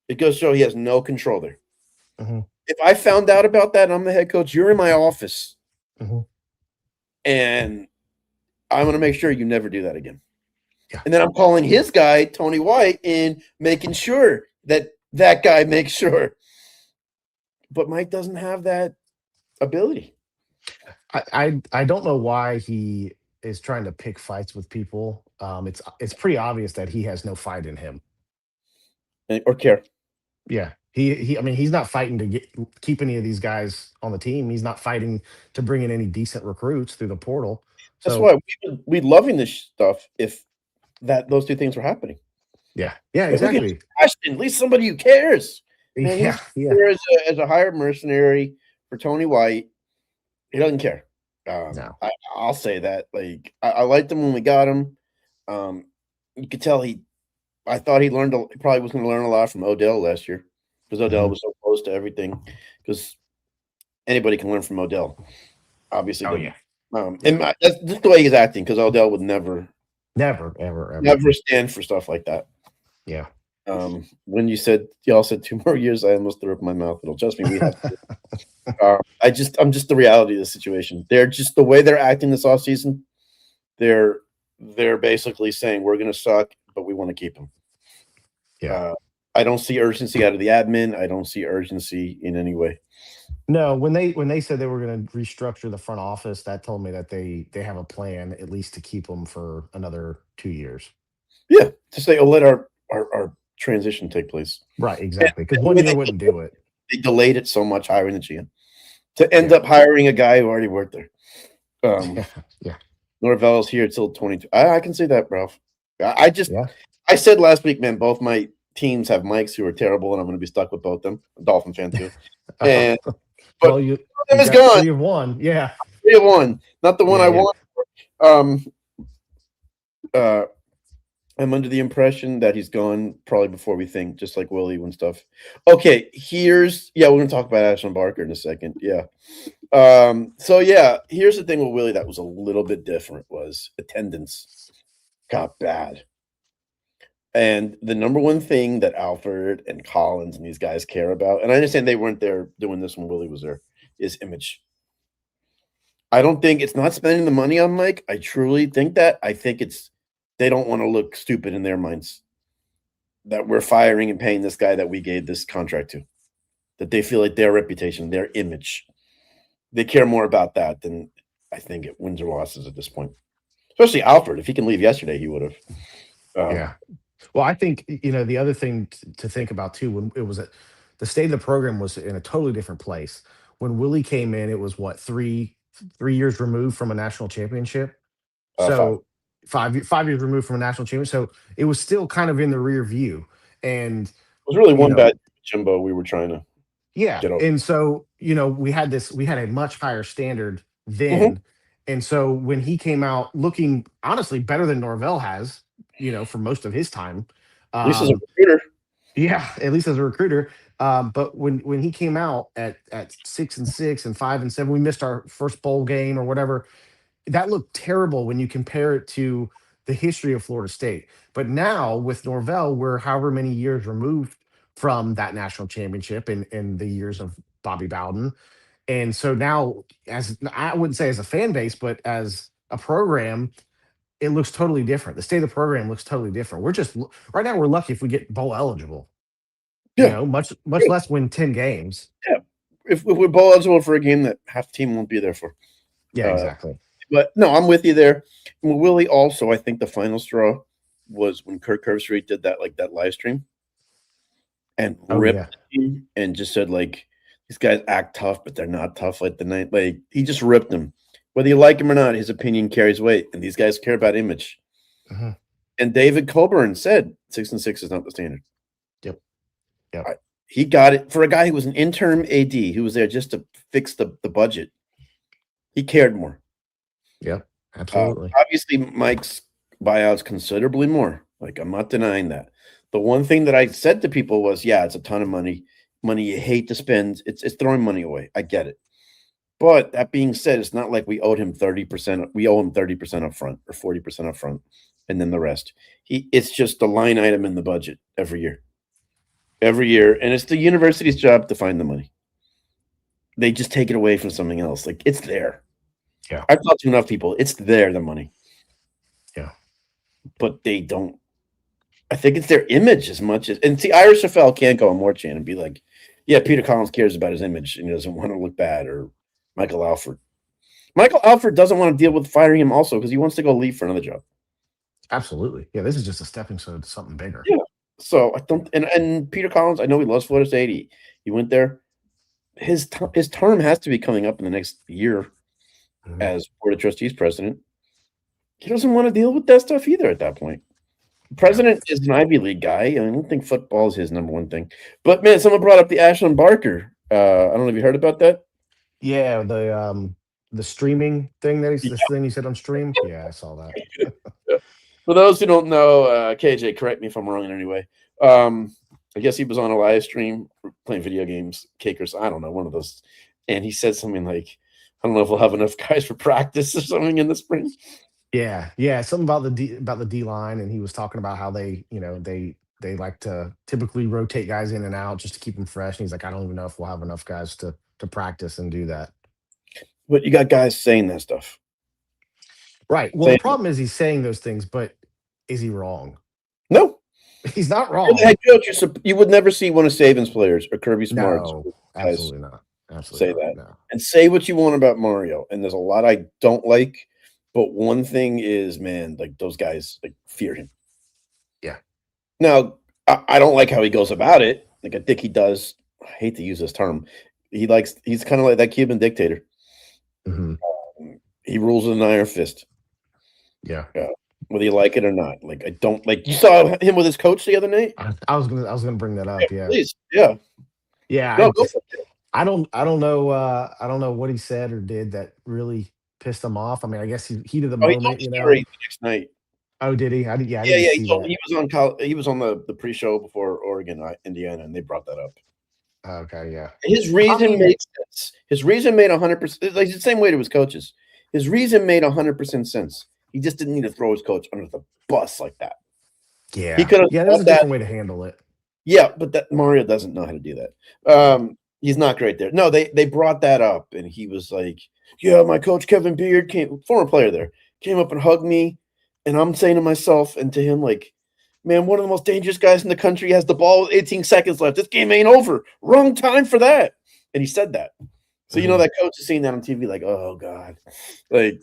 Speaker 1: It goes to show he has no control there.
Speaker 2: Mm-hmm.
Speaker 1: If I found out about that and I'm the head coach, you're in my office.
Speaker 2: Mm-hmm.
Speaker 1: And I'm going to make sure you never do that again.
Speaker 2: Yeah.
Speaker 1: And then I'm calling his guy, Tony White, and making sure that that guy makes sure. But Mike doesn't have that ability.
Speaker 2: I don't know why he is trying to pick fights with people. It's pretty obvious that he has no fight in him.
Speaker 1: Or care.
Speaker 2: Yeah. I mean, he's not fighting to keep any of these guys on the team. He's not fighting to bring in any decent recruits through the portal.
Speaker 1: That's
Speaker 2: So
Speaker 1: why we'd loving this stuff if those two things were happening.
Speaker 2: yeah,
Speaker 1: Like,
Speaker 2: exactly.
Speaker 1: at least somebody who cares. Man,
Speaker 2: Yeah,
Speaker 1: he's
Speaker 2: yeah.
Speaker 1: here as a hired mercenary for Tony White. He doesn't care.
Speaker 2: No.
Speaker 1: I'll say that. Like I liked him when we got him. You could tell I thought he probably was going to learn a lot from Odell last year because Odell
Speaker 2: Mhm.
Speaker 1: was so close to everything. Because anybody can learn from Odell, obviously.
Speaker 2: Oh yeah.
Speaker 1: And that's just the way he's acting because Odell would never
Speaker 2: Never, ever.
Speaker 1: stand for stuff like that.
Speaker 2: Yeah.
Speaker 1: When y'all said 2 more years, I almost threw up my mouth. It'll trust me. We have to. I'm just the reality of the situation. They're just the way they're acting this offseason. They're they're basically saying we're going to suck, but we want to keep them.
Speaker 2: Yeah.
Speaker 1: Uh, I don't see urgency out of the admin. I don't see urgency in any way.
Speaker 2: No, when they said they were going to restructure the front office, that told me that they have a plan at least to keep them for another 2 years.
Speaker 1: Yeah, to say, oh, let our transition take place.
Speaker 2: Right,
Speaker 1: And
Speaker 2: exactly. Because
Speaker 1: the
Speaker 2: one
Speaker 1: way
Speaker 2: year wouldn't do it.
Speaker 1: they delayed it so much, hiring the GM, to end
Speaker 2: Yeah,
Speaker 1: up hiring a guy who already worked there.
Speaker 2: yeah, yeah,
Speaker 1: Norvell's here till 22. I can see that, bro. I just
Speaker 2: yeah.
Speaker 1: I said last week, man, both my teams have Mikes who are terrible, and I'm going to be stuck with both them. I'm a Dolphin fan too, and but
Speaker 2: Well, you
Speaker 1: one of them
Speaker 2: you
Speaker 1: is
Speaker 2: got
Speaker 1: gone.
Speaker 2: 3 of 1. Yeah,
Speaker 1: 3-1, not the one
Speaker 2: yeah,
Speaker 1: I
Speaker 2: yeah.
Speaker 1: want. Um, uh, I'm under the impression that he's gone probably before we think, just like Willie and stuff. Okay, we're gonna talk about Ashton Barker in a second. Yeah. So yeah, here's the thing with Willie that was a little bit different was attendance got bad. And the number one thing that Alfred and Collins and these guys care about, and I understand they weren't there doing this when Willie was there, is image. I don't think it's not spending the money on Mike. I truly think that. I think it's they don't want to look stupid in their minds that we're firing and paying this guy that we gave this contract to. That they feel like their reputation, their image, they care more about that than I think it wins or losses at this point. Especially Alfred. If he can leave yesterday, he would have.
Speaker 2: Yeah. Well, I think the other thing to think about too, when it was the state of the program was in a totally different place. When Willie came in, it was what, 3 years removed from a national championship.
Speaker 1: 5.
Speaker 2: So 5 years removed from a national championship. So it was still kind of in the rear view. And
Speaker 1: It was really
Speaker 2: you
Speaker 1: one
Speaker 2: know,
Speaker 1: bad Jimbo we were trying to
Speaker 2: yeah.
Speaker 1: get over.
Speaker 2: And so, we had a much higher standard
Speaker 1: Mhm.
Speaker 2: then. And so when he came out looking honestly better than Norvell has, for most of his time,
Speaker 1: At least as a
Speaker 2: um,
Speaker 1: recruiter.
Speaker 2: yeah, at least as a recruiter. But when he came out at 6-6 and 5-7, we missed our first bowl game or whatever. That looked terrible when you compare it to the history of Florida State. But now with Norvell, we're however many years removed from that national championship in the years of Bobby Bowden. And so now, as I wouldn't say as a fan base, but as a program, it looks totally different. The state of the program looks totally different. We're just right now we're lucky if we get bowl eligible.
Speaker 1: Yeah.
Speaker 2: Much less win 10 games.
Speaker 1: Yeah. If we're bowl eligible for a game that half the team won't be there for.
Speaker 2: Yeah,
Speaker 1: Uh,
Speaker 2: exactly.
Speaker 1: but no, I'm with you there. And Willie also, I think the final straw was when Kirk Herbstreit did that live stream and
Speaker 2: Oh
Speaker 1: ripped
Speaker 2: yeah.
Speaker 1: the team and just said like these guys act tough, but they're not tough like the night. Like he just ripped them. Whether you like him or not, his opinion carries weight, and these guys care about image.
Speaker 2: Mhm.
Speaker 1: And David Coburn said 6-6 is not the standard.
Speaker 2: Yep. Yep.
Speaker 1: He got it for a guy who was an interim AD who was there just to fix the budget. He cared more.
Speaker 2: Yep. Absolutely.
Speaker 1: Obviously, Mike's buyout's considerably more. Like I'm not denying that. The one thing that I said to people was, yeah, it's a ton of money you hate to spend. It's throwing money away. I get it. But that being said, it's not like we owed him 30%. We owe him 30% up front or 40% up front, and then the rest. It's just the line item in the budget every year. Every year. And it's the university's job to find the money. They just take it away from something else. Like it's there.
Speaker 2: Yeah.
Speaker 1: I've talked to enough people. It's there, the money.
Speaker 2: Yeah.
Speaker 1: But they don't. I think it's their image as much as and see Irish FL can't go on More Chan and be like, yeah, Peter Collins cares about his image and he doesn't want to look bad, or Michael Alford. Michael Alford doesn't want to deal with firing him also because he wants to go leave for another job.
Speaker 2: Absolutely. Yeah, this is just a stepping stone to something bigger.
Speaker 1: Yeah. So I don't and Peter Collins, I know he loves Florida State. He went there. His term has to be coming up in the next year
Speaker 2: Mhm.
Speaker 1: as Board of Trustees president. He doesn't want to deal with that stuff either at that point.
Speaker 2: Yeah.
Speaker 1: President is an Ivy League guy. I don't think football is his number one thing. But man, someone brought up the Ashland Barker. I don't know if you heard about that.
Speaker 2: Yeah, the streaming thing this thing you said on stream. Yeah, I saw that.
Speaker 1: Yeah. For those who don't know, KJ, correct me if I'm wrong in any way. I guess he was on a live stream playing video games, Cakers, I don't know, one of those. And he said something like, I don't know if we'll have enough guys for practice or something in the spring.
Speaker 2: Yeah, yeah, something about the D line, and he was talking about how they they like to typically rotate guys in and out just to keep them fresh. And he's like, I don't even know if we'll have enough guys to practice and do that.
Speaker 1: But you got guys saying that stuff.
Speaker 2: Right. Well, the
Speaker 1: Saying
Speaker 2: problem is he's saying those things, but is he wrong?
Speaker 1: no.
Speaker 2: He's not
Speaker 1: You're the
Speaker 2: wrong.
Speaker 1: head coach. You would never see one of Saban's players or Kirby Smart's
Speaker 2: No,
Speaker 1: guys
Speaker 2: absolutely not. Absolutely
Speaker 1: say
Speaker 2: not.
Speaker 1: that.
Speaker 2: No.
Speaker 1: And say what you want about Mario, and there's a lot I don't like, but one thing is, man, like those guys like fear him.
Speaker 2: Yeah.
Speaker 1: Now, I don't like how he goes about it. Like I think he does. I hate to use this term. He's kind of like that Cuban dictator.
Speaker 2: Hmm.
Speaker 1: He rules with an iron fist.
Speaker 2: Yeah.
Speaker 1: Whether you like it or not. Like I don't like. You saw him with his coach the other night.
Speaker 2: I was gonna bring that
Speaker 1: Yeah,
Speaker 2: up. Yeah.
Speaker 1: please, yeah.
Speaker 2: Yeah.
Speaker 1: No, go for it.
Speaker 2: I don't know what he said or did that really pissed him off. I mean, I guess he heat of the
Speaker 1: Oh, he told
Speaker 2: moment,
Speaker 1: the
Speaker 2: you know.
Speaker 1: story the next night.
Speaker 2: Oh, did he? I
Speaker 1: Yeah,
Speaker 2: didn't
Speaker 1: yeah.
Speaker 2: see that.
Speaker 1: He was on the pre-show before Oregon, Indiana, and they brought that up.
Speaker 2: Okay, yeah.
Speaker 1: His
Speaker 2: I
Speaker 1: reason
Speaker 2: mean,
Speaker 1: made sense. His reason made 100%. Like the same way to his coaches. His reason made 100% sense. He just didn't need to throw his coach under the bus like that. He
Speaker 2: yeah.
Speaker 1: could have
Speaker 2: Yeah, there's
Speaker 1: thought
Speaker 2: a
Speaker 1: that.
Speaker 2: different way to handle it.
Speaker 1: Yeah, but that Mario doesn't know how to do that.
Speaker 2: No.
Speaker 1: He's not great there. No, they brought that up, and he was like, "Yeah, my coach Kevin Beard former player there, came up and hugged me," and I'm saying to myself and to him like, "Man, one of the most dangerous guys in the country has the ball with 18 seconds left. This game ain't over. Wrong time for that." And he said that. So
Speaker 2: Mhm.
Speaker 1: that coach is seeing that on TV, like, "Oh God," like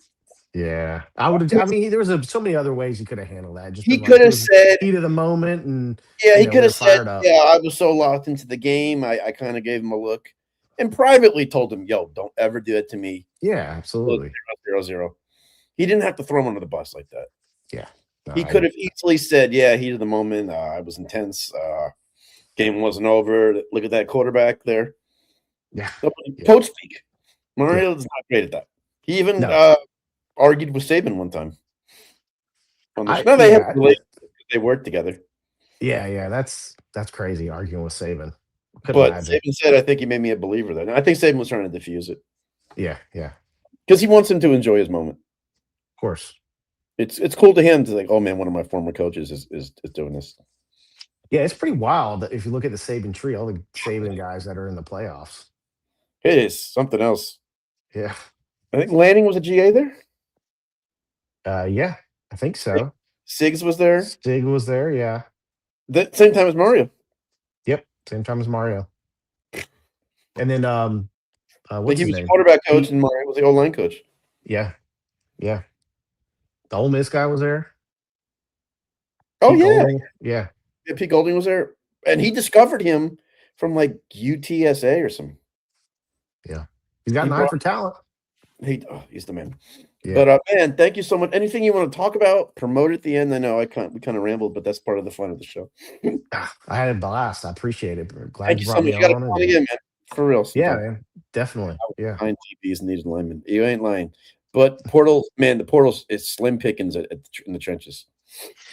Speaker 2: Yeah. I mean, there was so many other ways he could have handled that. Just
Speaker 1: he
Speaker 2: been like
Speaker 1: could
Speaker 2: it
Speaker 1: have
Speaker 2: was
Speaker 1: said.
Speaker 2: heat of the moment and
Speaker 1: Yeah, he
Speaker 2: we
Speaker 1: could
Speaker 2: were
Speaker 1: have said,
Speaker 2: fired up.
Speaker 1: "Yeah, I was so locked into the game, I kinda gave him a look," and privately told him, "Yo, don't ever do it to me.
Speaker 2: Yeah,
Speaker 1: Well,
Speaker 2: absolutely.
Speaker 1: 0-0." He didn't have to throw him under the bus like that.
Speaker 2: Yeah. No,
Speaker 1: He could have easily said, "Yeah, heat of the moment, I was intense, game wasn't over. Look at that quarterback there."
Speaker 2: yeah.
Speaker 1: Nobody
Speaker 2: Yeah.
Speaker 1: coach speak.
Speaker 2: Yeah.
Speaker 1: Mario is not great at that. He even,
Speaker 2: No.
Speaker 1: argued with Saban one time on the show.
Speaker 2: I
Speaker 1: No, they have
Speaker 2: yeah.
Speaker 1: related they work together,
Speaker 2: Yeah, yeah. That's crazy arguing with Saban. Couldn't
Speaker 1: but
Speaker 2: imagine.
Speaker 1: Saban said, "I think he made me a believer there." And I think Saban was trying to diffuse it.
Speaker 2: Yeah, yeah.
Speaker 1: 'Cause he wants him to enjoy his moment.
Speaker 2: Of course.
Speaker 1: It's cool to him to like, "Oh, man, one of my former coaches is doing this."
Speaker 2: Yeah, it's pretty wild that if you look at the Saban tree, all the Saban guys that are in the playoffs.
Speaker 1: It is something else.
Speaker 2: Yeah.
Speaker 1: I think Lanning was a GA there.
Speaker 2: Yeah, I think
Speaker 1: Sig
Speaker 2: so.
Speaker 1: Siggs was there.
Speaker 2: Stig was there, yeah.
Speaker 1: The same time as Mario.
Speaker 2: Yep, same time as Mario. And then,
Speaker 1: I think
Speaker 2: what's
Speaker 1: he
Speaker 2: his
Speaker 1: was the
Speaker 2: name?
Speaker 1: quarterback coach
Speaker 2: Pete.
Speaker 1: and Mario was the O-line coach.
Speaker 2: Yeah, yeah. The Ole Miss guy was there.
Speaker 1: Oh,
Speaker 2: Pete
Speaker 1: yeah.
Speaker 2: Golding. Yeah,
Speaker 1: Yeah, Pete Golding was there, and he discovered him from, like, UTSA or something.
Speaker 2: yeah. He's got
Speaker 1: He
Speaker 2: an eye
Speaker 1: brought
Speaker 2: for talent.
Speaker 1: he's the man.
Speaker 2: Yeah.
Speaker 1: But, man, thank you so much. Anything you wanna talk about? Promote at the end? I know we kinda rambled, but that's part of the fun of the show.
Speaker 2: I had a blast. I appreciate it. Glad
Speaker 1: Thank
Speaker 2: you
Speaker 1: you so
Speaker 2: brought
Speaker 1: much.
Speaker 2: me
Speaker 1: You gotta
Speaker 2: on.
Speaker 1: come on
Speaker 2: And
Speaker 1: again, man. For real
Speaker 2: yeah,
Speaker 1: sometime.
Speaker 2: man, definitely. Yeah.
Speaker 1: Behind TVs and needed linemen. You ain't lying. But portal, man, the portals is slim pickings in the trenches.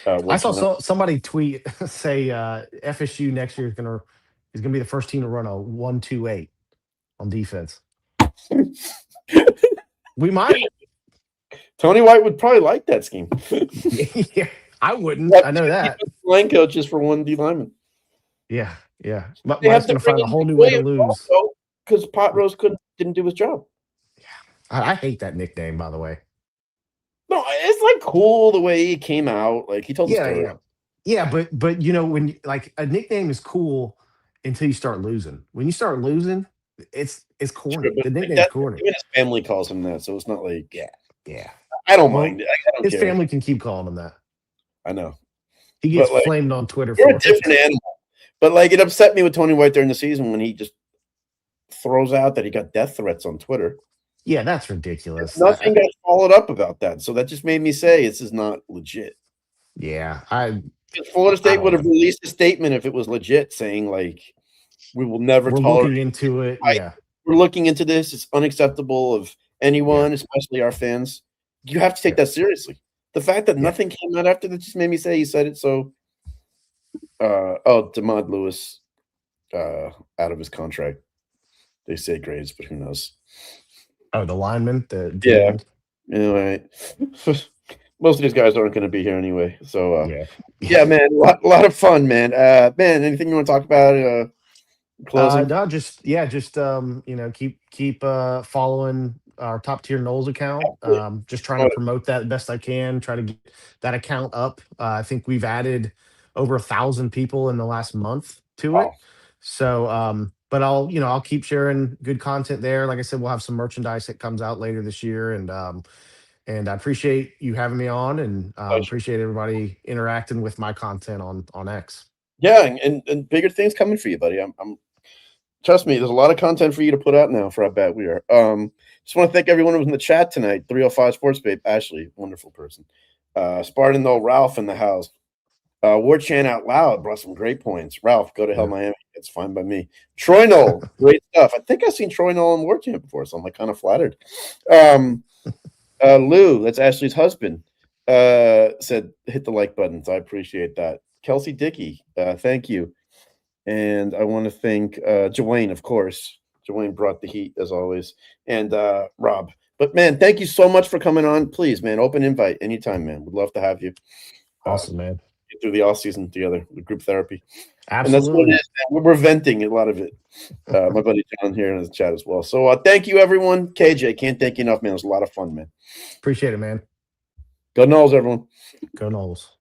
Speaker 2: I
Speaker 1: Once
Speaker 2: saw
Speaker 1: you run.
Speaker 2: somebody tweet say FSU next year is gonna be the first team to run a 1-2-8 on defense. We might.
Speaker 1: Tony White would probably like that scheme.
Speaker 2: Yeah, I wouldn't.
Speaker 1: Have
Speaker 2: I know
Speaker 1: two
Speaker 2: that.
Speaker 1: defensive line coaches for one D lineman.
Speaker 2: Yeah, yeah.
Speaker 1: They
Speaker 2: Mike's
Speaker 1: have to
Speaker 2: gonna
Speaker 1: bring
Speaker 2: find a
Speaker 1: in
Speaker 2: whole
Speaker 1: Nick
Speaker 2: new way to
Speaker 1: Williams
Speaker 2: lose.
Speaker 1: also because Pot Rose didn't do his job.
Speaker 2: I hate that nickname, by the way.
Speaker 1: No, it's like cool the way he came out. Like he told the
Speaker 2: Yeah,
Speaker 1: story.
Speaker 2: yeah, yeah. But when like a nickname is cool until you start losing. When you start losing, it's
Speaker 1: True,
Speaker 2: corny.
Speaker 1: but
Speaker 2: The
Speaker 1: like
Speaker 2: nickname's
Speaker 1: that,
Speaker 2: corny.
Speaker 1: even his family calls him that, so it's not like
Speaker 2: Yeah, yeah.
Speaker 1: I don't mind
Speaker 2: Well,
Speaker 1: it. I don't
Speaker 2: his
Speaker 1: care.
Speaker 2: family can keep calling him that.
Speaker 1: I know,
Speaker 2: He gets
Speaker 1: but like
Speaker 2: flamed on Twitter
Speaker 1: you're a
Speaker 2: for it.
Speaker 1: different animal. But like it upset me with Tony White during the season when he just throws out that he got death threats on Twitter.
Speaker 2: Yeah, that's ridiculous.
Speaker 1: Nothing got followed up about that. So that just made me say this is not legit.
Speaker 2: Yeah, I
Speaker 1: Florida
Speaker 2: I
Speaker 1: State would
Speaker 2: don't
Speaker 1: have
Speaker 2: know.
Speaker 1: released a statement if it was legit saying like we will never
Speaker 2: We're
Speaker 1: tolerate
Speaker 2: looking into it.
Speaker 1: I,
Speaker 2: Yeah,
Speaker 1: we're looking into this. It's unacceptable of
Speaker 2: yeah,
Speaker 1: anyone, especially our fans. You have to take
Speaker 2: yeah,
Speaker 1: that seriously. The fact that
Speaker 2: yeah.
Speaker 1: nothing came out after that just made me say he said it so Demond Lewis out of his contract. They say grades, but who knows?
Speaker 2: Oh, the lineman, the D
Speaker 1: Yeah.
Speaker 2: end.
Speaker 1: Anyway. most of these guys aren't going to be here anyway. So,
Speaker 2: Yeah.
Speaker 1: yeah, man, a lot of fun, man. Man, anything you want to talk about? Closing?
Speaker 2: No, just yeah, just keep following our top tier Knowles account.
Speaker 1: Absolutely.
Speaker 2: Just trying
Speaker 1: Oh,
Speaker 2: to promote that best I can. Try to get that account up. I think we've added over 1,000 people in the last month to
Speaker 1: wow.
Speaker 2: it. So, but I'll keep sharing good content there. Like I said, we'll have some merchandise that comes out later this year, and I appreciate you having me on, and
Speaker 1: Pleasure.
Speaker 2: appreciate everybody interacting with my content on X.
Speaker 1: Yeah, and bigger things coming for you, buddy. I'm trust me. There's a lot of content for you to put out now. For how bad we are. Just want to thank everyone who was in the chat tonight. 305 Sports Babe, Ashley, wonderful person. Spartan though, Ralph in the house. War Chant Out Loud brought some great points. Ralph, go to hell,
Speaker 2: Yeah.
Speaker 1: Miami. It's fine by me. Troy Knoll, great stuff. I think I've seen Troy Knoll in War Chant before, so I'm like kind of flattered. Lou, that's Ashley's husband, said hit the like button. So I appreciate that. Kelsey Dickey, thank you. And I want to thank Joanne, of course. Joanne brought the heat as always, and Rob. But man, thank you so much for coming on. Please, man, open invite anytime, man. We'd love to have you.
Speaker 2: Awesome, man.
Speaker 1: Get through the off season together with group therapy. And that's what it
Speaker 2: Absolutely.
Speaker 1: is, man. We're venting a lot of it. My buddy John here in the chat as well. So thank you, everyone. KJ, can't thank you enough, man. It was a lot of fun, man.
Speaker 2: Appreciate it, man.
Speaker 1: Go Knowles, everyone.
Speaker 2: Go Knowles.